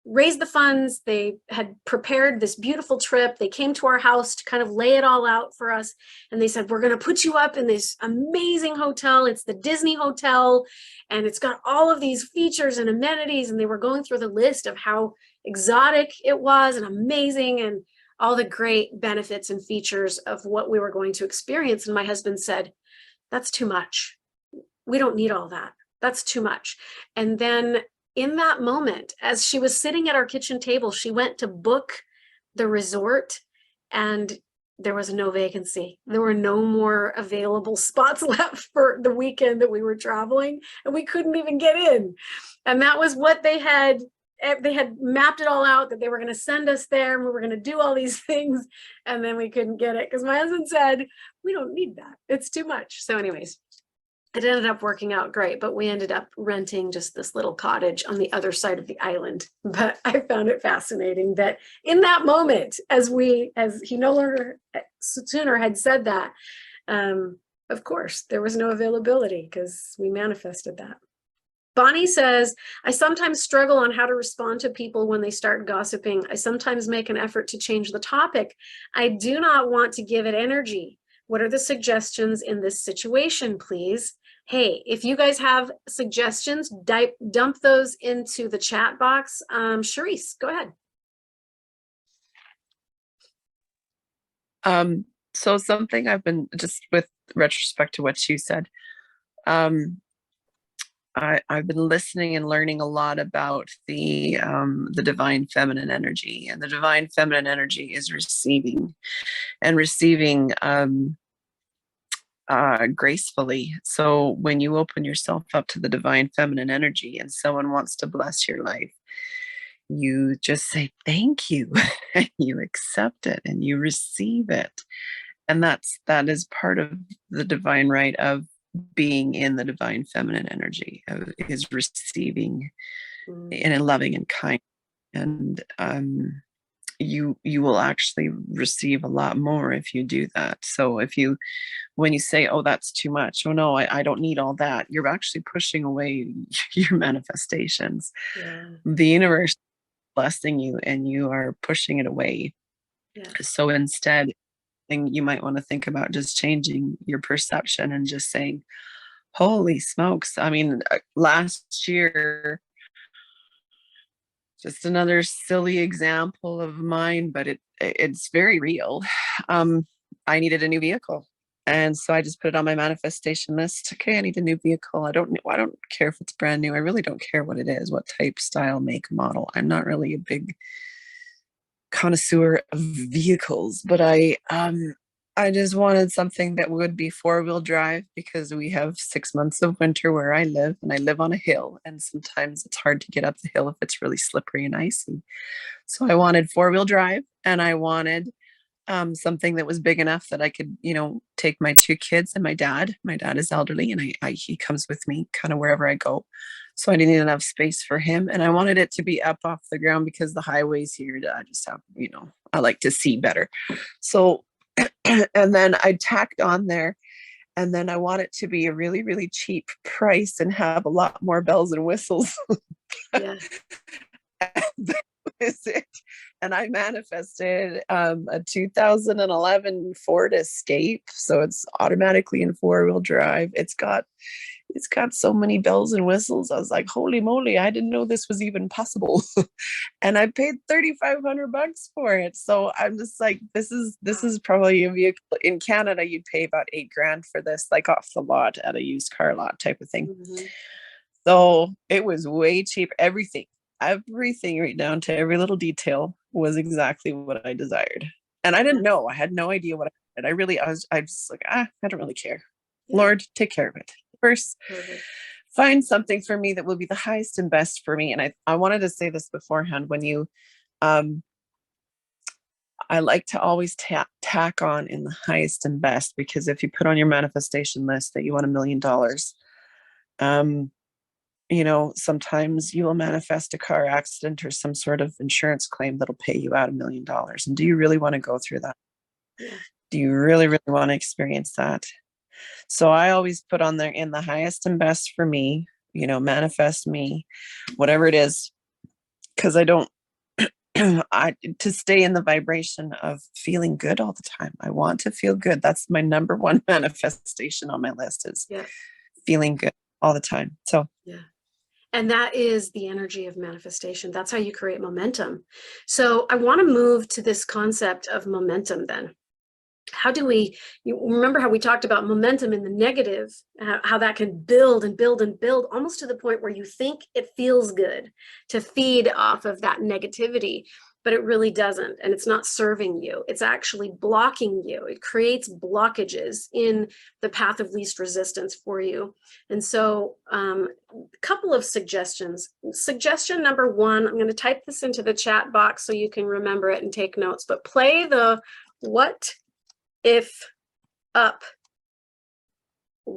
raised the funds. They had prepared this beautiful trip. They came to our house to kind of lay it all out for us. And they said, we're going to put you up in this amazing hotel. It's the Disney Hotel. And it's got all of these features and amenities. And they were going through the list of how exotic it was and amazing and all the great benefits and features of what we were going to experience. And my husband said, that's too much. We don't need all that. That's too much. And then in that moment, as she was sitting at our kitchen table, she went to book the resort and there was no vacancy. There were no more available spots left for the weekend that we were traveling, and we couldn't even get in. And that was what they had mapped it all out, that they were going to send us there and we were going to do all these things. And then we couldn't get it because my husband said, we don't need that. It's too much. So anyways, it ended up working out great, but we ended up renting just this little cottage on the other side of the island. But I found it fascinating that in that moment, as he no longer sooner had said that, of course, there was no availability because we manifested that. Bonnie says, I sometimes struggle on how to respond to people when they start gossiping. I sometimes make an effort to change the topic. I do not want to give it energy. What are the suggestions in this situation, please? Hey, if you guys have suggestions, dump those into the chat box. Charisse, go ahead. So something I've been, just with retrospect to what you said, I've been listening and learning a lot about the divine feminine energy, and the divine feminine energy is receiving gracefully. So when you open yourself up to the divine feminine energy and someone wants to bless your life, you just say thank you and you accept it and you receive it. And that is part of the divine right of being in the divine feminine energy, is receiving in a loving and kind. And you will actually receive a lot more if you do that. So when you say, oh, that's too much, oh no, I don't need all that, you're actually pushing away your manifestations. Yeah. The universe is blessing you and you are pushing it away. Yeah. So instead, you might want to think about just changing your perception and just saying, holy smokes. I mean, last year, just another silly example of mine, but it's very real. I needed a new vehicle. And so I just put it on my manifestation list. Okay, I need a new vehicle. I don't care if it's brand new. I really don't care what it is, what type, style, make, model. I'm not really a big connoisseur of vehicles, but I just wanted something that would be 4-wheel drive, because we have 6 months of winter where I live, and I live on a hill, and sometimes it's hard to get up the hill if it's really slippery and icy. So I wanted 4-wheel drive, and I wanted something that was big enough that I could, take my 2 kids and my dad. My dad is elderly, and he comes with me kind of wherever I go. So I didn't need enough space for him. And I wanted it to be up off the ground, because the highways here, I just have, I like to see better. So, and then I tacked on there, and then I want it to be a really, really cheap price and have a lot more bells and whistles. Yeah. That was it. And I manifested a 2011 Ford Escape. So it's automatically in 4-wheel drive. It's got so many bells and whistles. I was like, holy moly, I didn't know this was even possible. And I paid $3,500 for it. So I'm just like, this is probably a vehicle in Canada. You'd pay about $8,000 for this, like off the lot at a used car lot type of thing. Mm-hmm. So it was way cheap. Everything right down to every little detail was exactly what I desired. And I didn't know, I had no idea what I wanted. I was like, I don't really care. Yeah. Lord, take care of it. First, find something for me that will be the highest and best for me. And I wanted to say this beforehand, when you, I like to always tack on in the highest and best, because if you put on your manifestation list that you want $1 million, sometimes you will manifest a car accident or some sort of insurance claim that'll pay you out $1 million. And do you really want to go through that? Yeah. Do you really, really want to experience that? So I always put on there, in the highest and best for me, manifest me, whatever it is, because I don't, to stay in the vibration of feeling good all the time. I want to feel good. That's my number one manifestation on my list, is feeling good all the time. So, yeah. And that is the energy of manifestation. That's how you create momentum. So I want to move to this concept of momentum then. how do we, you remember how we talked about momentum in the negative, how that can build and build and build almost to the point where you think it feels good to feed off of that negativity, but it really doesn't. And it's not serving you. It's actually blocking you. It creates blockages in the path of least resistance for you. And so a couple of suggestions. Suggestion number one, I'm going to type this into the chat box so you can remember it and take notes, but play the what if up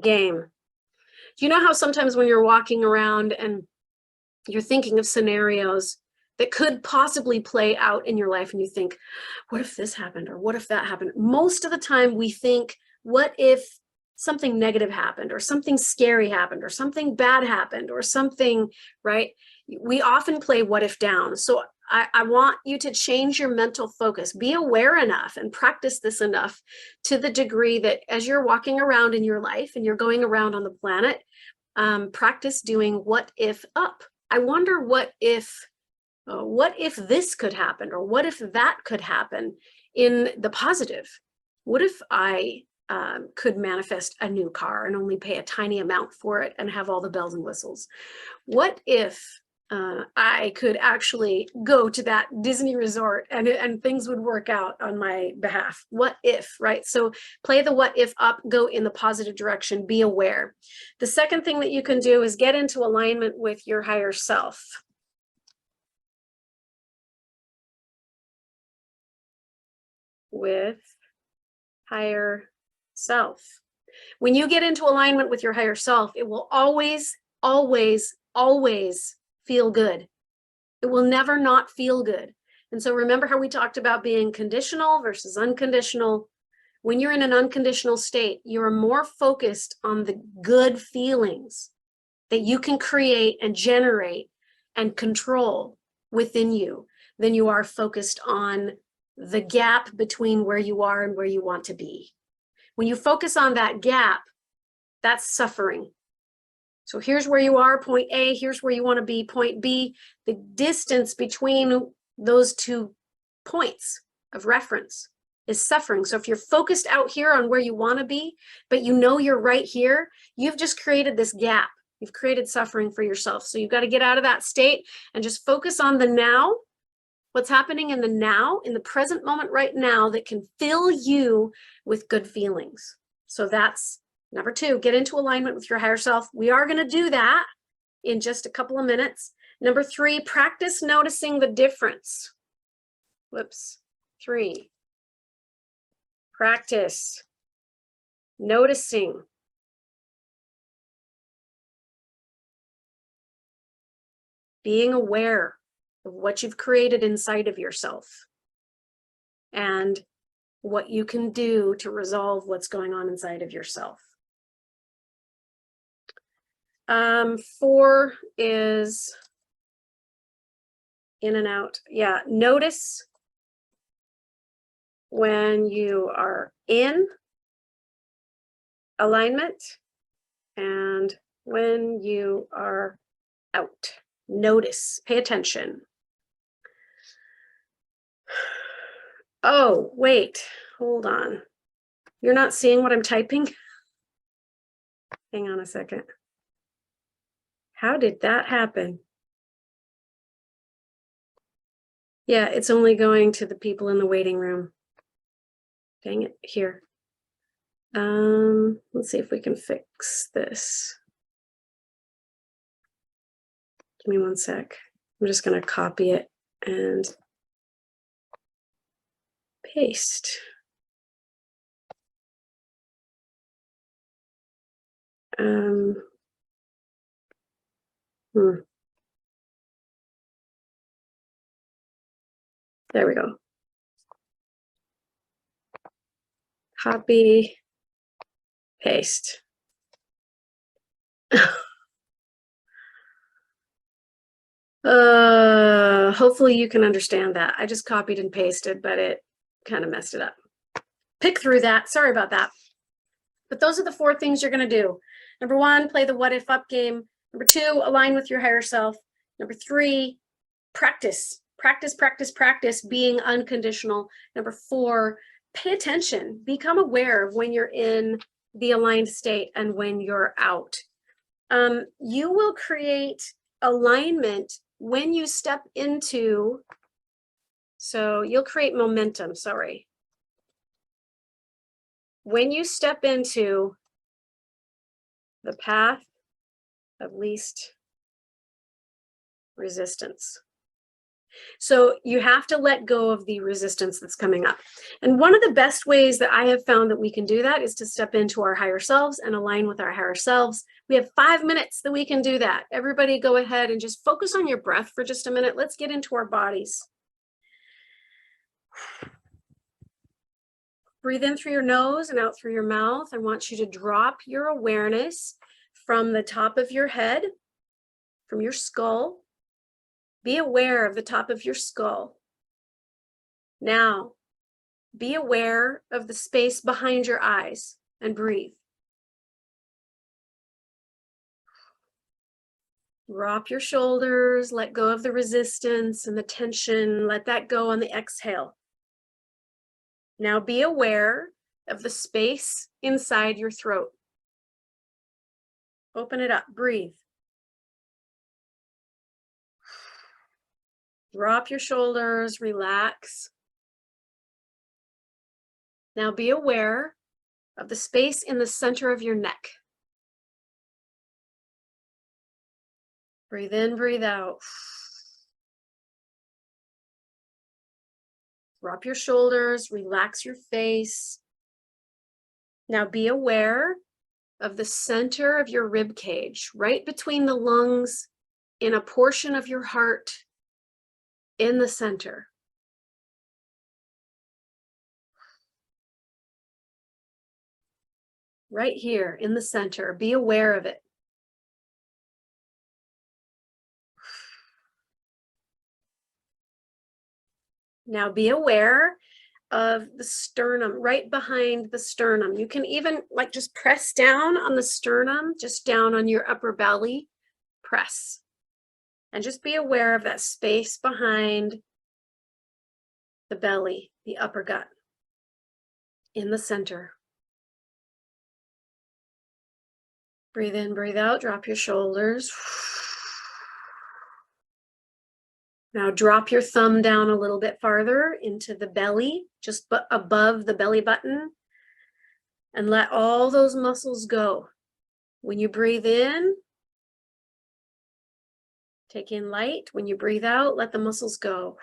game. Do you know how sometimes when you're walking around and you're thinking of scenarios that could possibly play out in your life and you think, what if this happened? Or what if that happened? Most of the time we think, what if something negative happened or something scary happened or something bad happened or something, right? We often play what if down. So I want you to change your mental focus, be aware enough and practice this enough to the degree that as you're walking around in your life and you're going around on the planet, practice doing what if up. I wonder what if this could happen, or what if that could happen in the positive? What if I could manifest a new car and only pay a tiny amount for it and have all the bells and whistles? What if I could actually go to that Disney resort and things would work out on my behalf? What if, right? So play the what if up, go in the positive direction, be aware. The second thing that you can do is get into alignment with your higher self. With higher self. When you get into alignment with your higher self, it will always, always, always feel good. It will never not feel good. And so remember how we talked about being conditional versus unconditional. When you're in an unconditional state, you're more focused on the good feelings that you can create and generate and control within you than you are focused on the gap between where you are and where you want to be. When you focus on that gap, that's suffering. So here's where you are, point A, here's where you want to be, point B. The distance between those 2 points of reference is suffering. So if you're focused out here on where you want to be, but you know you're right here, you've just created this gap. You've created suffering for yourself. So you've got to get out of that state and just focus on the now, what's happening in the now, in the present moment right now that can fill you with good feelings. So that's number 2, get into alignment with your higher self. We are going to do that in just a couple of minutes. Number 3, practice noticing the difference. 3, practice noticing being aware of what you've created inside of yourself and what you can do to resolve what's going on inside of yourself. 4 is in and out. Yeah, notice when you are in alignment and when you are out. Notice, pay attention. Oh, wait, hold on. You're not seeing what I'm typing? Hang on a second. How did that happen? Yeah, it's only going to the people in the waiting room. Dang it, here. Let's see if we can fix this. Give me one sec. I'm just going to copy it and paste. There we go. Copy, paste. Hopefully you can understand that. I just copied and pasted, but it kind of messed it up. Pick through that. Sorry about that. But those are the 4 things you're going to do. Number 1, play the what if up game. Number 2, align with your higher self. Number 3, practice being unconditional. Number 4, pay attention, become aware of when you're in the aligned state and when you're out. You will create alignment when you step into, so you'll create momentum, sorry. When you step into the path of least resistance. So you have to let go of the resistance that's coming up. And one of the best ways that I have found that we can do that is to step into our higher selves and align with our higher selves. We have 5 minutes that we can do that. Everybody go ahead and just focus on your breath for just a minute. Let's get into our bodies. Breathe in through your nose and out through your mouth. I want you to drop your awareness from the top of your head, from your skull. Be aware of the top of your skull. Now, be aware of the space behind your eyes and breathe. Drop your shoulders, let go of the resistance and the tension. Let that go on the exhale. Now be aware of the space inside your throat. Open it up, breathe. Drop your shoulders, relax. Now be aware of the space in the center of your neck. Breathe in, breathe out. Drop your shoulders, relax your face. Now be aware of the center of your rib cage, right between the lungs, in a portion of your heart, in the center. Right here in the center, be aware of it. Now be aware of the sternum, right behind the sternum. You can even just press down on the sternum, just down on your upper belly, press. And just be aware of that space behind the belly, the upper gut, in the center. Breathe in, breathe out, drop your shoulders. Now drop your thumb down a little bit farther into the belly, just above the belly button, and let all those muscles go. When you breathe in, take in light. When you breathe out, let the muscles go.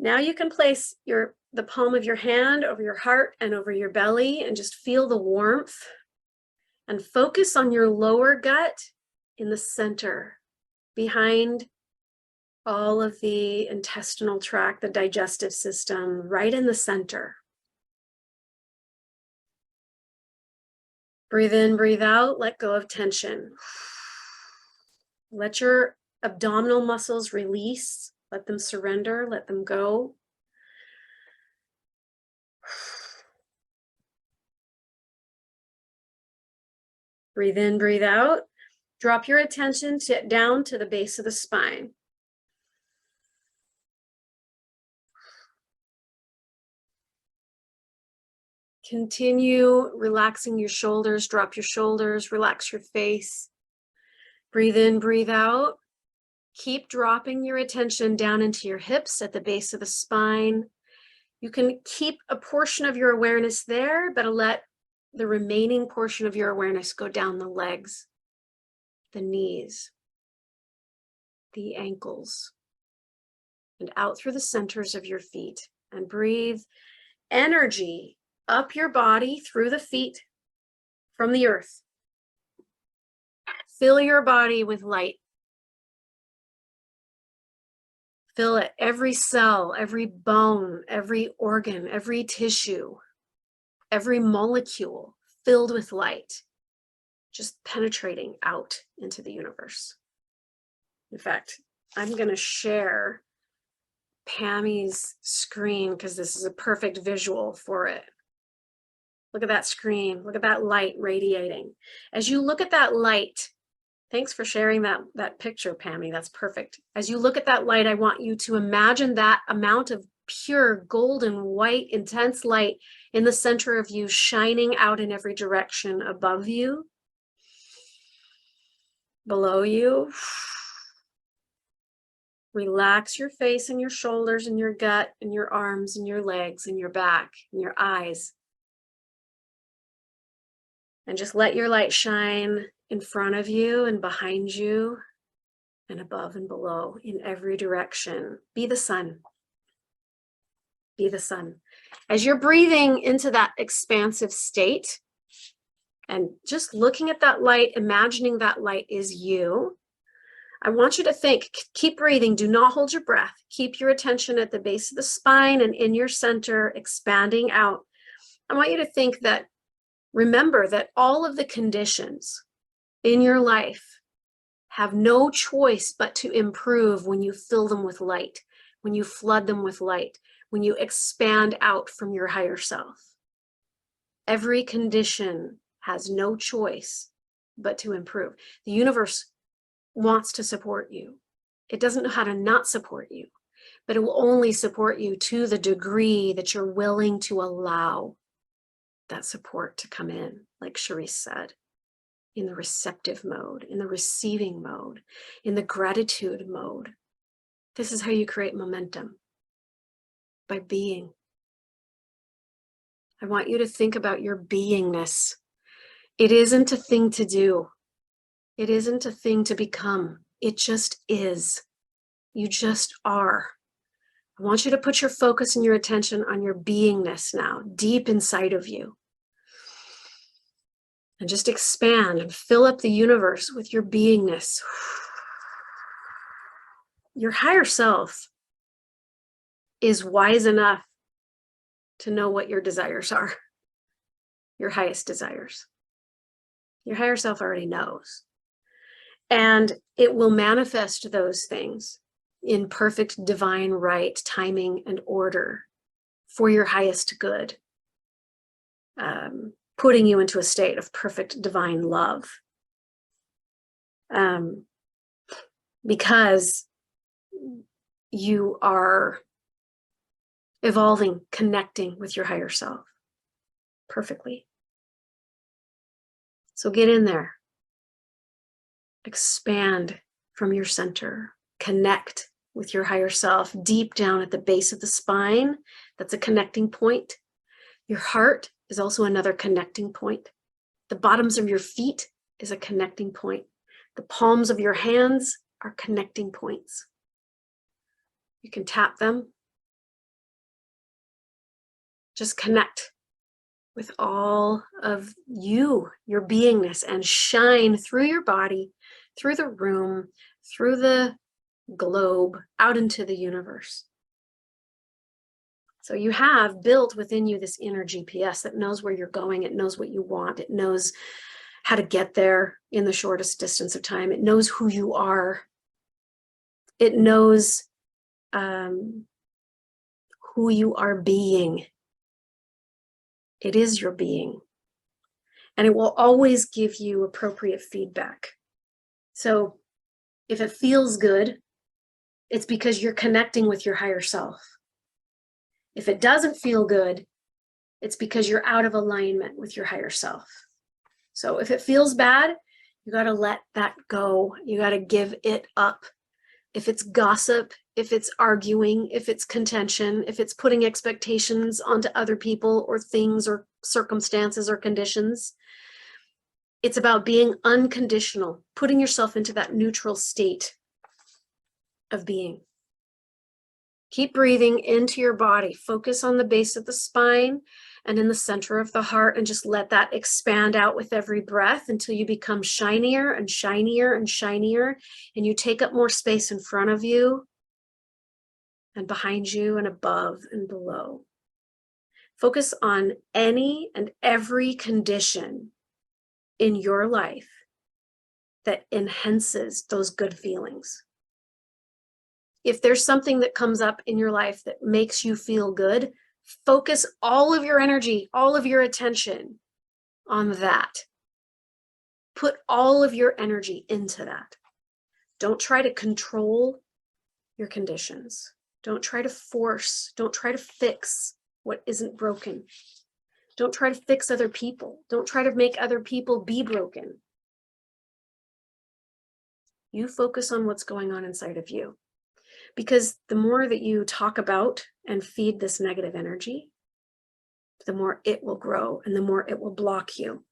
Now you can place the palm of your hand over your heart and over your belly and just feel the warmth and focus on your lower gut in the center, behind all of the intestinal tract, the digestive system, right in the center. Breathe in, breathe out, let go of tension. Let your abdominal muscles release. Let them surrender, let them go. Breathe in, breathe out. Drop your attention down to the base of the spine. Continue relaxing your shoulders, drop your shoulders, relax your face. Breathe in, breathe out. Keep dropping your attention down into your hips at the base of the spine. You can keep a portion of your awareness there, but let the remaining portion of your awareness go down the legs, the knees, the ankles, and out through the centers of your feet. And breathe energy up your body through the feet from the earth. Fill your body with light. Fill it, every cell, every bone, every organ, every tissue, every molecule filled with light, just penetrating out into the universe. In fact, I'm going to share Pammy's screen because this is a perfect visual for it. Look at that screen. Look at that light radiating. As you look at that light, thanks for sharing that picture, Pammy. That's perfect. As you look at that light, I want you to imagine that amount of pure golden white, intense light in the center of you, shining out in every direction above you, below you. Relax your face and your shoulders and your gut and your arms and your legs and your back and your eyes. And just let your light shine in front of you and behind you and above and below in every direction. Be the sun. Be the sun. As you're breathing into that expansive state and just looking at that light, imagining that light is you, I want you to think, keep breathing. Do not hold your breath. Keep your attention at the base of the spine and in your center, expanding out. I want you to think that, remember that all of the conditions in your life have no choice but to improve when you fill them with light, when you flood them with light, when you expand out from your higher self. Every condition has no choice but to improve. The universe wants to support you. It doesn't know how to not support you, but it will only support you to the degree that you're willing to allow that support to come in, like Cherise said, in the receptive mode, in the receiving mode, in the gratitude mode. This is how you create momentum, by being. I want you to think about your beingness. It isn't a thing to do. It isn't a thing to become. It just is. You just are. I want you to put your focus and your attention on your beingness now, deep inside of you. And just expand and fill up the universe with your beingness. Your higher self is wise enough to know what your desires are, your highest desires. Your higher self already knows. And it will manifest those things in perfect divine right, timing, and order for your highest good. Putting you into a state of perfect divine love. Because you are evolving, connecting with your higher self perfectly. So get in there. Expand from your center. Connect with your higher self deep down at the base of the spine. That's a connecting point. Your heart is also another connecting point. The bottoms of your feet is a connecting point. The palms of your hands are connecting points. You can tap them. Just connect with all of you, your beingness, and shine through your body, through the room, through the globe, out into the universe. So you have built within you this inner GPS that knows where you're going. It knows what you want. It knows how to get there in the shortest distance of time. It knows who you are. It knows who you are being. It is your being. And it will always give you appropriate feedback. So if it feels good, it's because you're connecting with your higher self. If it doesn't feel good, it's because you're out of alignment with your higher self. So if it feels bad, you got to let that go. You got to give it up. If it's gossip, if it's arguing, if it's contention, if it's putting expectations onto other people or things or circumstances or conditions, it's about being unconditional, putting yourself into that neutral state of being. Keep breathing into your body. Focus on the base of the spine and in the center of the heart, and just let that expand out with every breath until you become shinier and shinier and shinier, and you take up more space in front of you and behind you and above and below. Focus on any and every condition in your life that enhances those good feelings. if there's something that comes up in your life that makes you feel good, focus all of your energy, all of your attention on that. Put all of your energy into that. Don't try to control your conditions. Don't try to force. Don't try to fix what isn't broken. Don't try to fix other people. Don't try to make other people be broken. You focus on what's going on inside of you. Because the more that you talk about and feed this negative energy, the more it will grow and the more it will block you.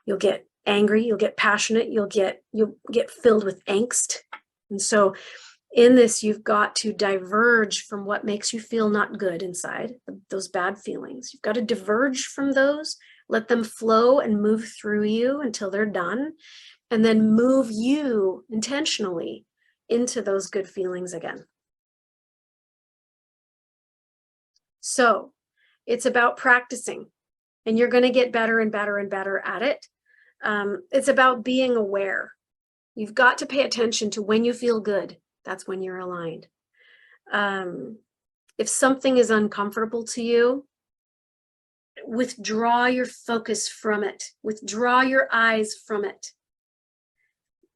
You'll get angry, you'll get passionate, you'll get filled with angst. And so in this, you've got to diverge from what makes you feel not good inside, those bad feelings. You've got to diverge from those, let them flow and move through you until they're done, and then move you intentionally into those good feelings again. So it's about practicing, and you're going to get better and better and better at it. It's about being aware. You've got to pay attention to when you feel good. That's when you're aligned. If something is uncomfortable to you, withdraw your focus from it. Withdraw your eyes from it.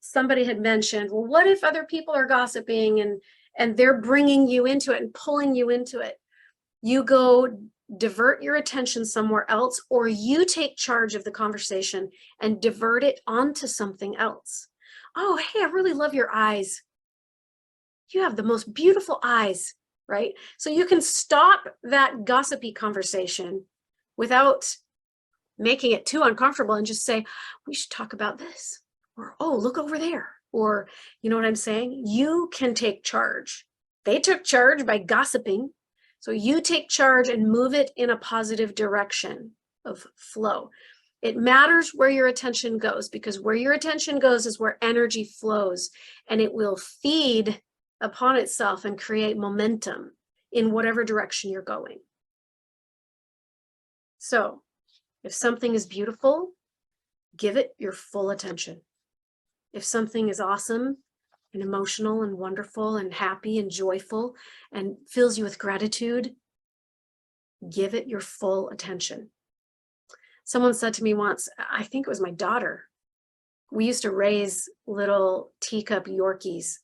Somebody had mentioned, well, what if other people are gossiping and they're bringing you into it and pulling you into it? You go divert your attention somewhere else, or you take charge of the conversation and divert it onto something else. Oh, hey, I really love your eyes. You have the most beautiful eyes, right? So you can stop that gossipy conversation without making it too uncomfortable and just say, we should talk about this. Or, oh, look over there. Or, you know what I'm saying? You can take charge. They took charge by gossiping. So you take charge and move it in a positive direction of flow. It matters where your attention goes, because where your attention goes is where energy flows, and it will feed upon itself and create momentum in whatever direction you're going. So if something is beautiful, give it your full attention. If something is awesome and emotional and wonderful and happy and joyful and fills you with gratitude, give it your full attention. Someone said to me once, I think it was my daughter, we used to raise little teacup Yorkies,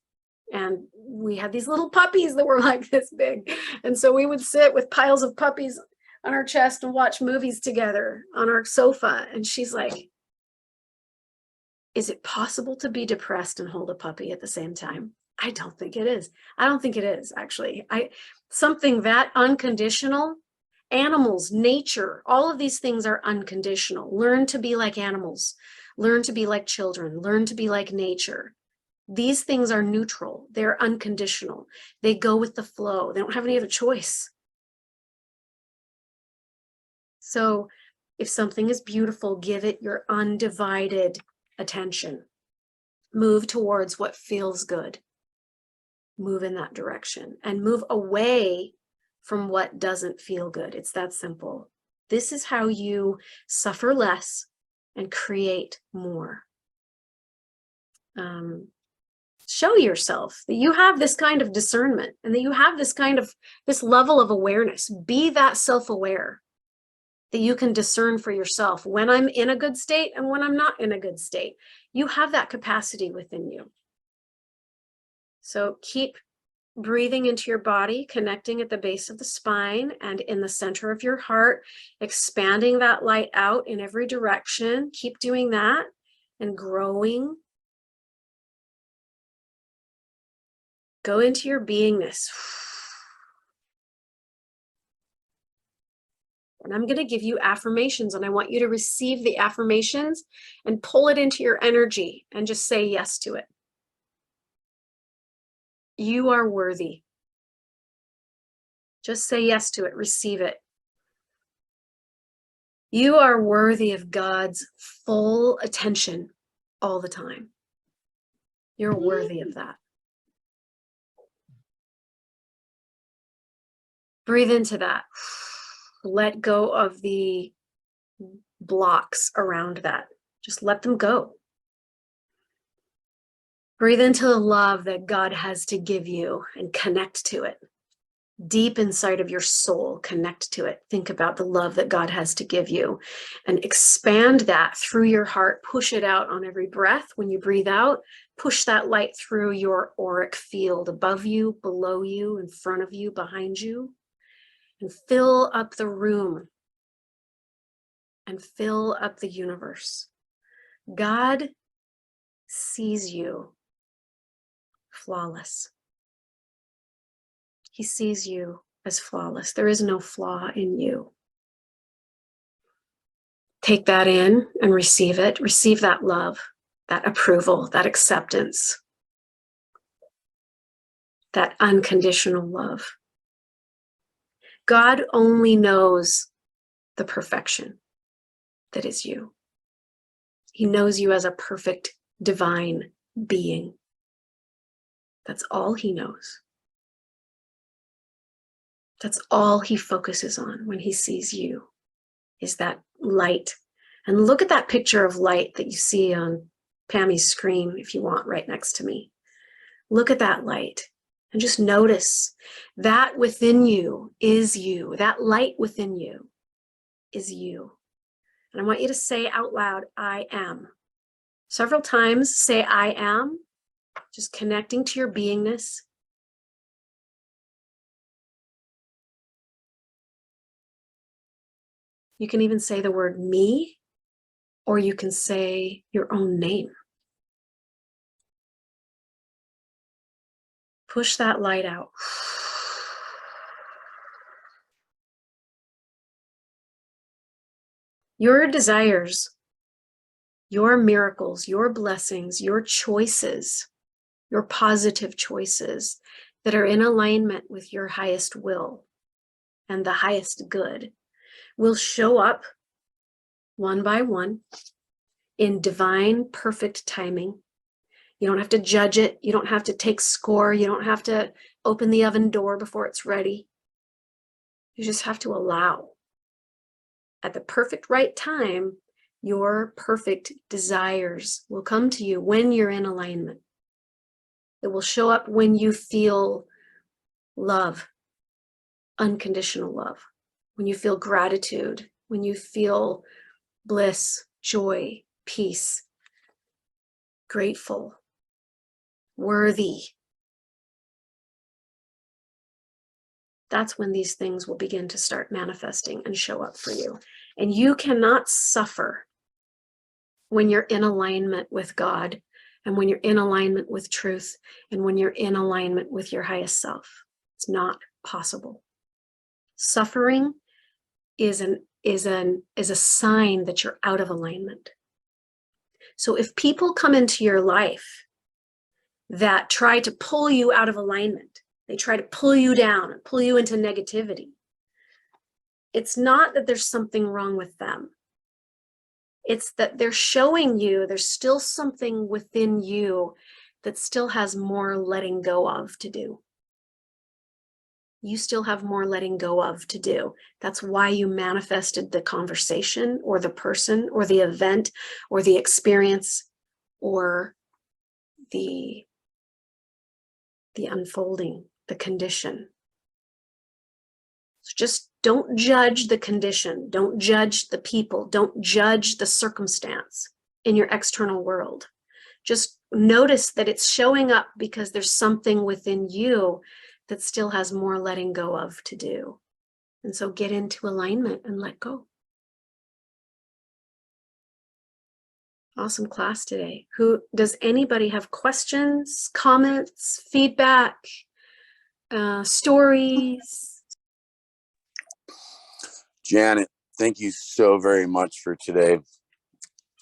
and we had these little puppies that were like this big. And so we would sit with piles of puppies on our chest and watch movies together on our sofa. And she's like, is it possible to be depressed and hold a puppy at the same time? I don't think it is. I don't think it is, actually. Something that unconditional, animals, nature, all of these things are unconditional. Learn to be like animals. Learn to be like children. Learn to be like nature. These things are neutral. They're unconditional. They go with the flow. They don't have any other choice. So if something is beautiful, give it your undivided attention. Move towards what feels good. Move in that direction and move away from what doesn't feel good. It's that simple. This is how you suffer less and create more. Show yourself that you have this kind of discernment and that you have this level of awareness. Be that self-aware, that you can discern for yourself when I'm in a good state and when I'm not in a good state. You have that capacity within you. So keep breathing into your body, connecting at the base of the spine and in the center of your heart, expanding that light out in every direction. Keep doing that and growing. Go into your beingness. And I'm going to give you affirmations, and I want you to receive the affirmations and pull it into your energy and just say yes to it. You are worthy. Just say yes to it. Receive it. You are worthy of God's full attention all the time. You're worthy of that. Breathe into that. Let go of the blocks around that. Just let them go. Breathe into the love that God has to give you and connect to it. Deep inside of your soul, connect to it. Think about the love that God has to give you and expand that through your heart. Push it out on every breath. When you breathe out, push that light through your auric field above you, below you, in front of you, behind you, and fill up the room and fill up the universe. God sees you flawless. He sees you as flawless. There is no flaw in you. Take that in and receive it. Receive that love, that approval, that acceptance, that unconditional love. God only knows the perfection that is you. He knows you as a perfect divine being. That's all he knows. That's all he focuses on when he sees you, is that light. And look at that picture of light that you see on Pammy's screen, if you want, right next to me. Look at that light and just notice that within you is you. That light within you is you. And I want you to say out loud, I am. Several times, say I am, just connecting to your beingness. You can even say the word me, or you can say your own name. Push that light out. Your desires, your miracles, your blessings, your choices, your positive choices that are in alignment with your highest will and the highest good will show up one by one in divine, perfect timing. You don't have to judge it. You don't have to take score. You don't have to open the oven door before it's ready. You just have to allow. At the perfect right time, your perfect desires will come to you when you're in alignment. It will show up when you feel love, unconditional love, when you feel gratitude, when you feel bliss, joy, peace, grateful, worthy. That's when these things will begin to start manifesting and show up for you. And you cannot suffer when you're in alignment with God, and when you're in alignment with truth, and when you're in alignment with your highest self. It's not possible. Suffering is a sign that you're out of alignment. So if people come into your life that try to pull you out of alignment, they try to pull you down and pull you into negativity, it's not that there's something wrong with them. It's that they're showing you there's still something within you that still has more letting go of to do. You still have more letting go of to do. That's why you manifested the conversation or the person or the event or the experience or the unfolding, the condition. So just don't judge the condition. Don't judge the people. Don't judge the circumstance in your external world. Just notice that it's showing up because there's something within you that still has more letting go of to do. And so get into alignment and let go. Awesome class today. Does anybody have questions, comments, feedback, stories? Janet, thank you so very much for today.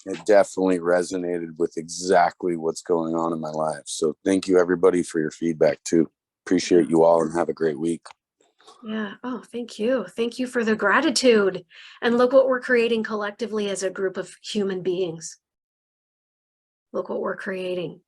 It definitely resonated with exactly what's going on in my life. So thank you, everybody, for your feedback too. Appreciate you all and have a great week. Yeah. Oh, thank you. Thank you for the gratitude. And look what we're creating collectively as a group of human beings. Look what we're creating.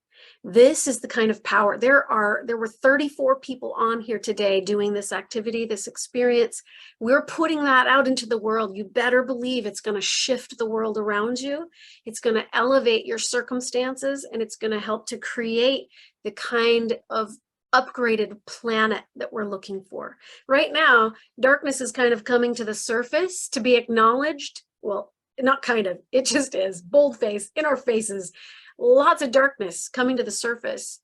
This is the kind of power. There were 34 people on here today doing this activity, this experience. We're putting that out into the world. You better believe it's going to shift the world around you. It's going to elevate your circumstances, and it's going to help to create the kind of upgraded planet that we're looking for. Right now, darkness is kind of coming to the surface to be acknowledged. Well, not kind of, it just is. Bold face, in our faces. Lots of darkness coming to the surface.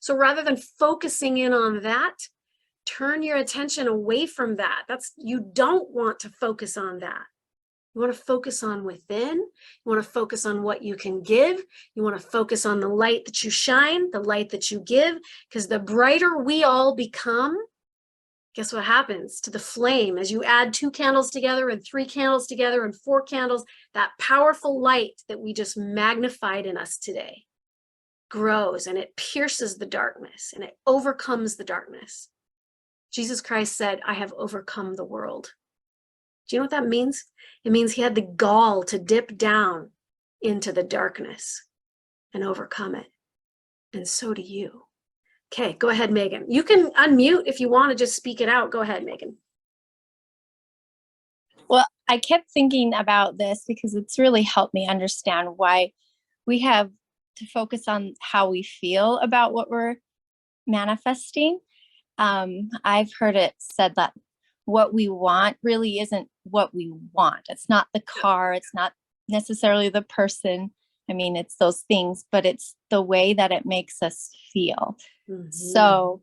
So rather than focusing in on that, turn your attention away from that. You don't want to focus on that. You want to focus on within. You want to focus on what you can give. You want to focus on the light that you shine, the light that you give, because the brighter we all become, guess what happens to the flame as you add 2 candles together and 3 candles together and 4 candles? That powerful light that we just magnified in us today grows, and it pierces the darkness, and it overcomes the darkness. Jesus Christ said, I have overcome the world. Do you know what that means? It means he had the gall to dip down into the darkness and overcome it. And so do you. Okay, go ahead, Megan. You can unmute if you want to just speak it out. Go ahead, Megan. Well, I kept thinking about this because it's really helped me understand why we have to focus on how we feel about what we're manifesting. I've heard it said that what we want really isn't what we want. It's not the car. It's not necessarily the person. I mean, it's those things, but it's the way that it makes us feel. Mm-hmm. So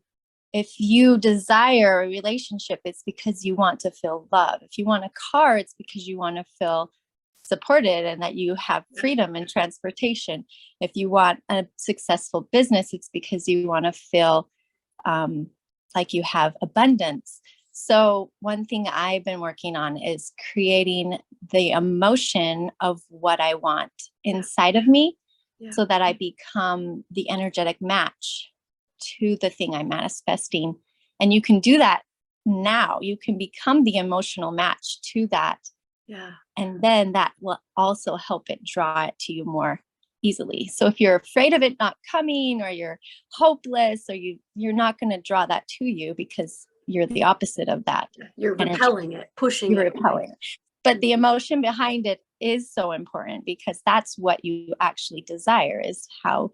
if you desire a relationship, it's because you want to feel love. If you want a car, it's because you want to feel supported and that you have freedom and transportation. If you want a successful business, it's because you want to feel like you have abundance. So one thing I've been working on is creating the emotion of what I want inside of me so that I become the energetic match to the thing I'm manifesting. And you can do that now. You can become the emotional match to that. Yeah. And then that will also help it draw it to you more easily. So if you're afraid of it not coming, or you're hopeless, or you're not going to draw that to you because you're the opposite of that. You're repelling it, pushing you're it. Repelling it. But the emotion behind it is so important, because that's what you actually desire, is how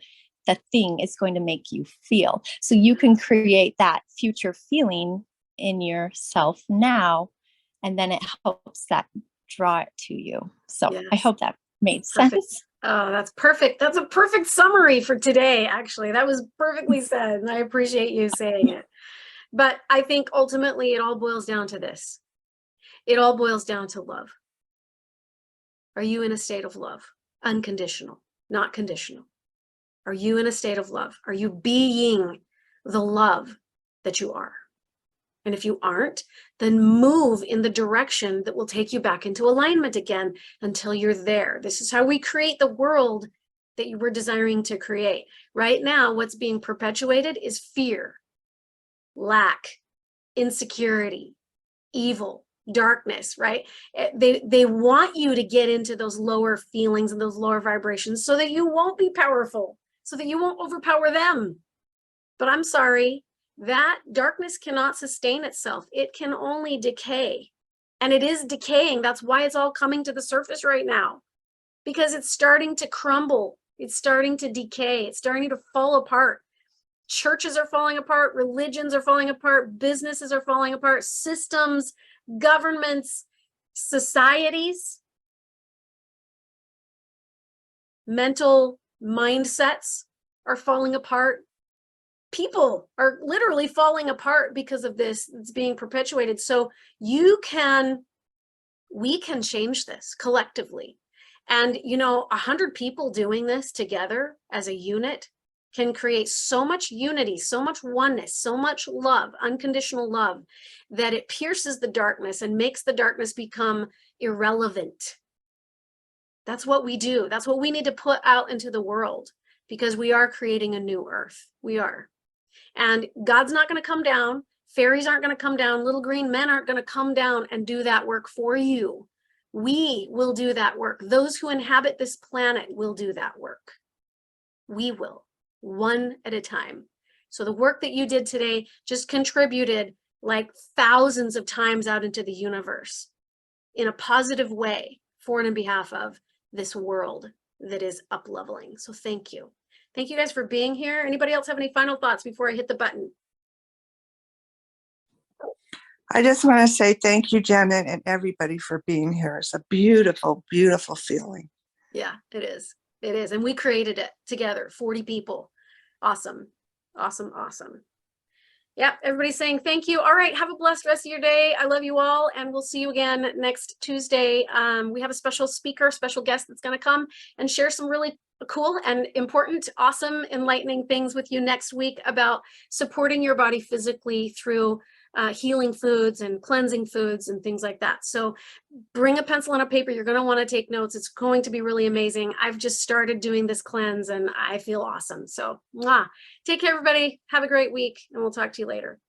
the thing is going to make you feel. So you can create that future feeling in yourself now, and then it helps that draw it to you. So yes. I hope that made sense. Oh, that's perfect. That's a perfect summary for today, actually. That was perfectly said, and I appreciate you saying it. But I think ultimately it all boils down to this. It all boils down to love. Are you in a state of love? Unconditional, not conditional. Are you in a state of love? Are you being the love that you are? And if you aren't, then move in the direction that will take you back into alignment again until you're there. This is how we create the world that you were desiring to create. Right now, what's being perpetuated is fear, lack, insecurity, evil, darkness, right? They want you to get into those lower feelings and those lower vibrations so that you won't be powerful, so that you won't overpower them. But I'm sorry, that darkness cannot sustain itself. It can only decay. And it is decaying. That's why it's all coming to the surface right now, because it's starting to crumble. It's starting to decay. It's starting to fall apart. Churches are falling apart. Religions are falling apart. Businesses are falling apart. Systems, governments, societies, mental mindsets are falling apart. People are literally falling apart because of this. It's being perpetuated. So we can change this collectively. And, 100 people doing this together as a unit can create so much unity, so much oneness, so much love, unconditional love, that it pierces the darkness and makes the darkness become irrelevant. That's what we do. That's what we need to put out into the world, because we are creating a new earth. We are. And God's not going to come down. Fairies aren't going to come down. Little green men aren't going to come down and do that work for you. We will do that work. Those who inhabit this planet will do that work. We will. one at a time. So the work that you did today just contributed like thousands of times out into the universe in a positive way for and in behalf of this world that is up leveling. So thank you. Thank you guys for being here. Anybody else have any final thoughts before I hit the button? I just want to say thank you, Janet, and everybody for being here. It's a beautiful, beautiful feeling. Yeah, it is. It is. And we created it together, 40 people. Awesome. Awesome. Awesome. Yeah, everybody's saying thank you. All right, have a blessed rest of your day. I love you all, and we'll see you again next Tuesday. We have a special speaker, special guest that's going to come and share some really cool and important, awesome, enlightening things with you next week about supporting your body physically through healing foods and cleansing foods and things like that. So bring a pencil and a paper. You're going to want to take notes. It's going to be really amazing. I've just started doing this cleanse and I feel awesome. So take care, everybody. Have a great week, and we'll talk to you later.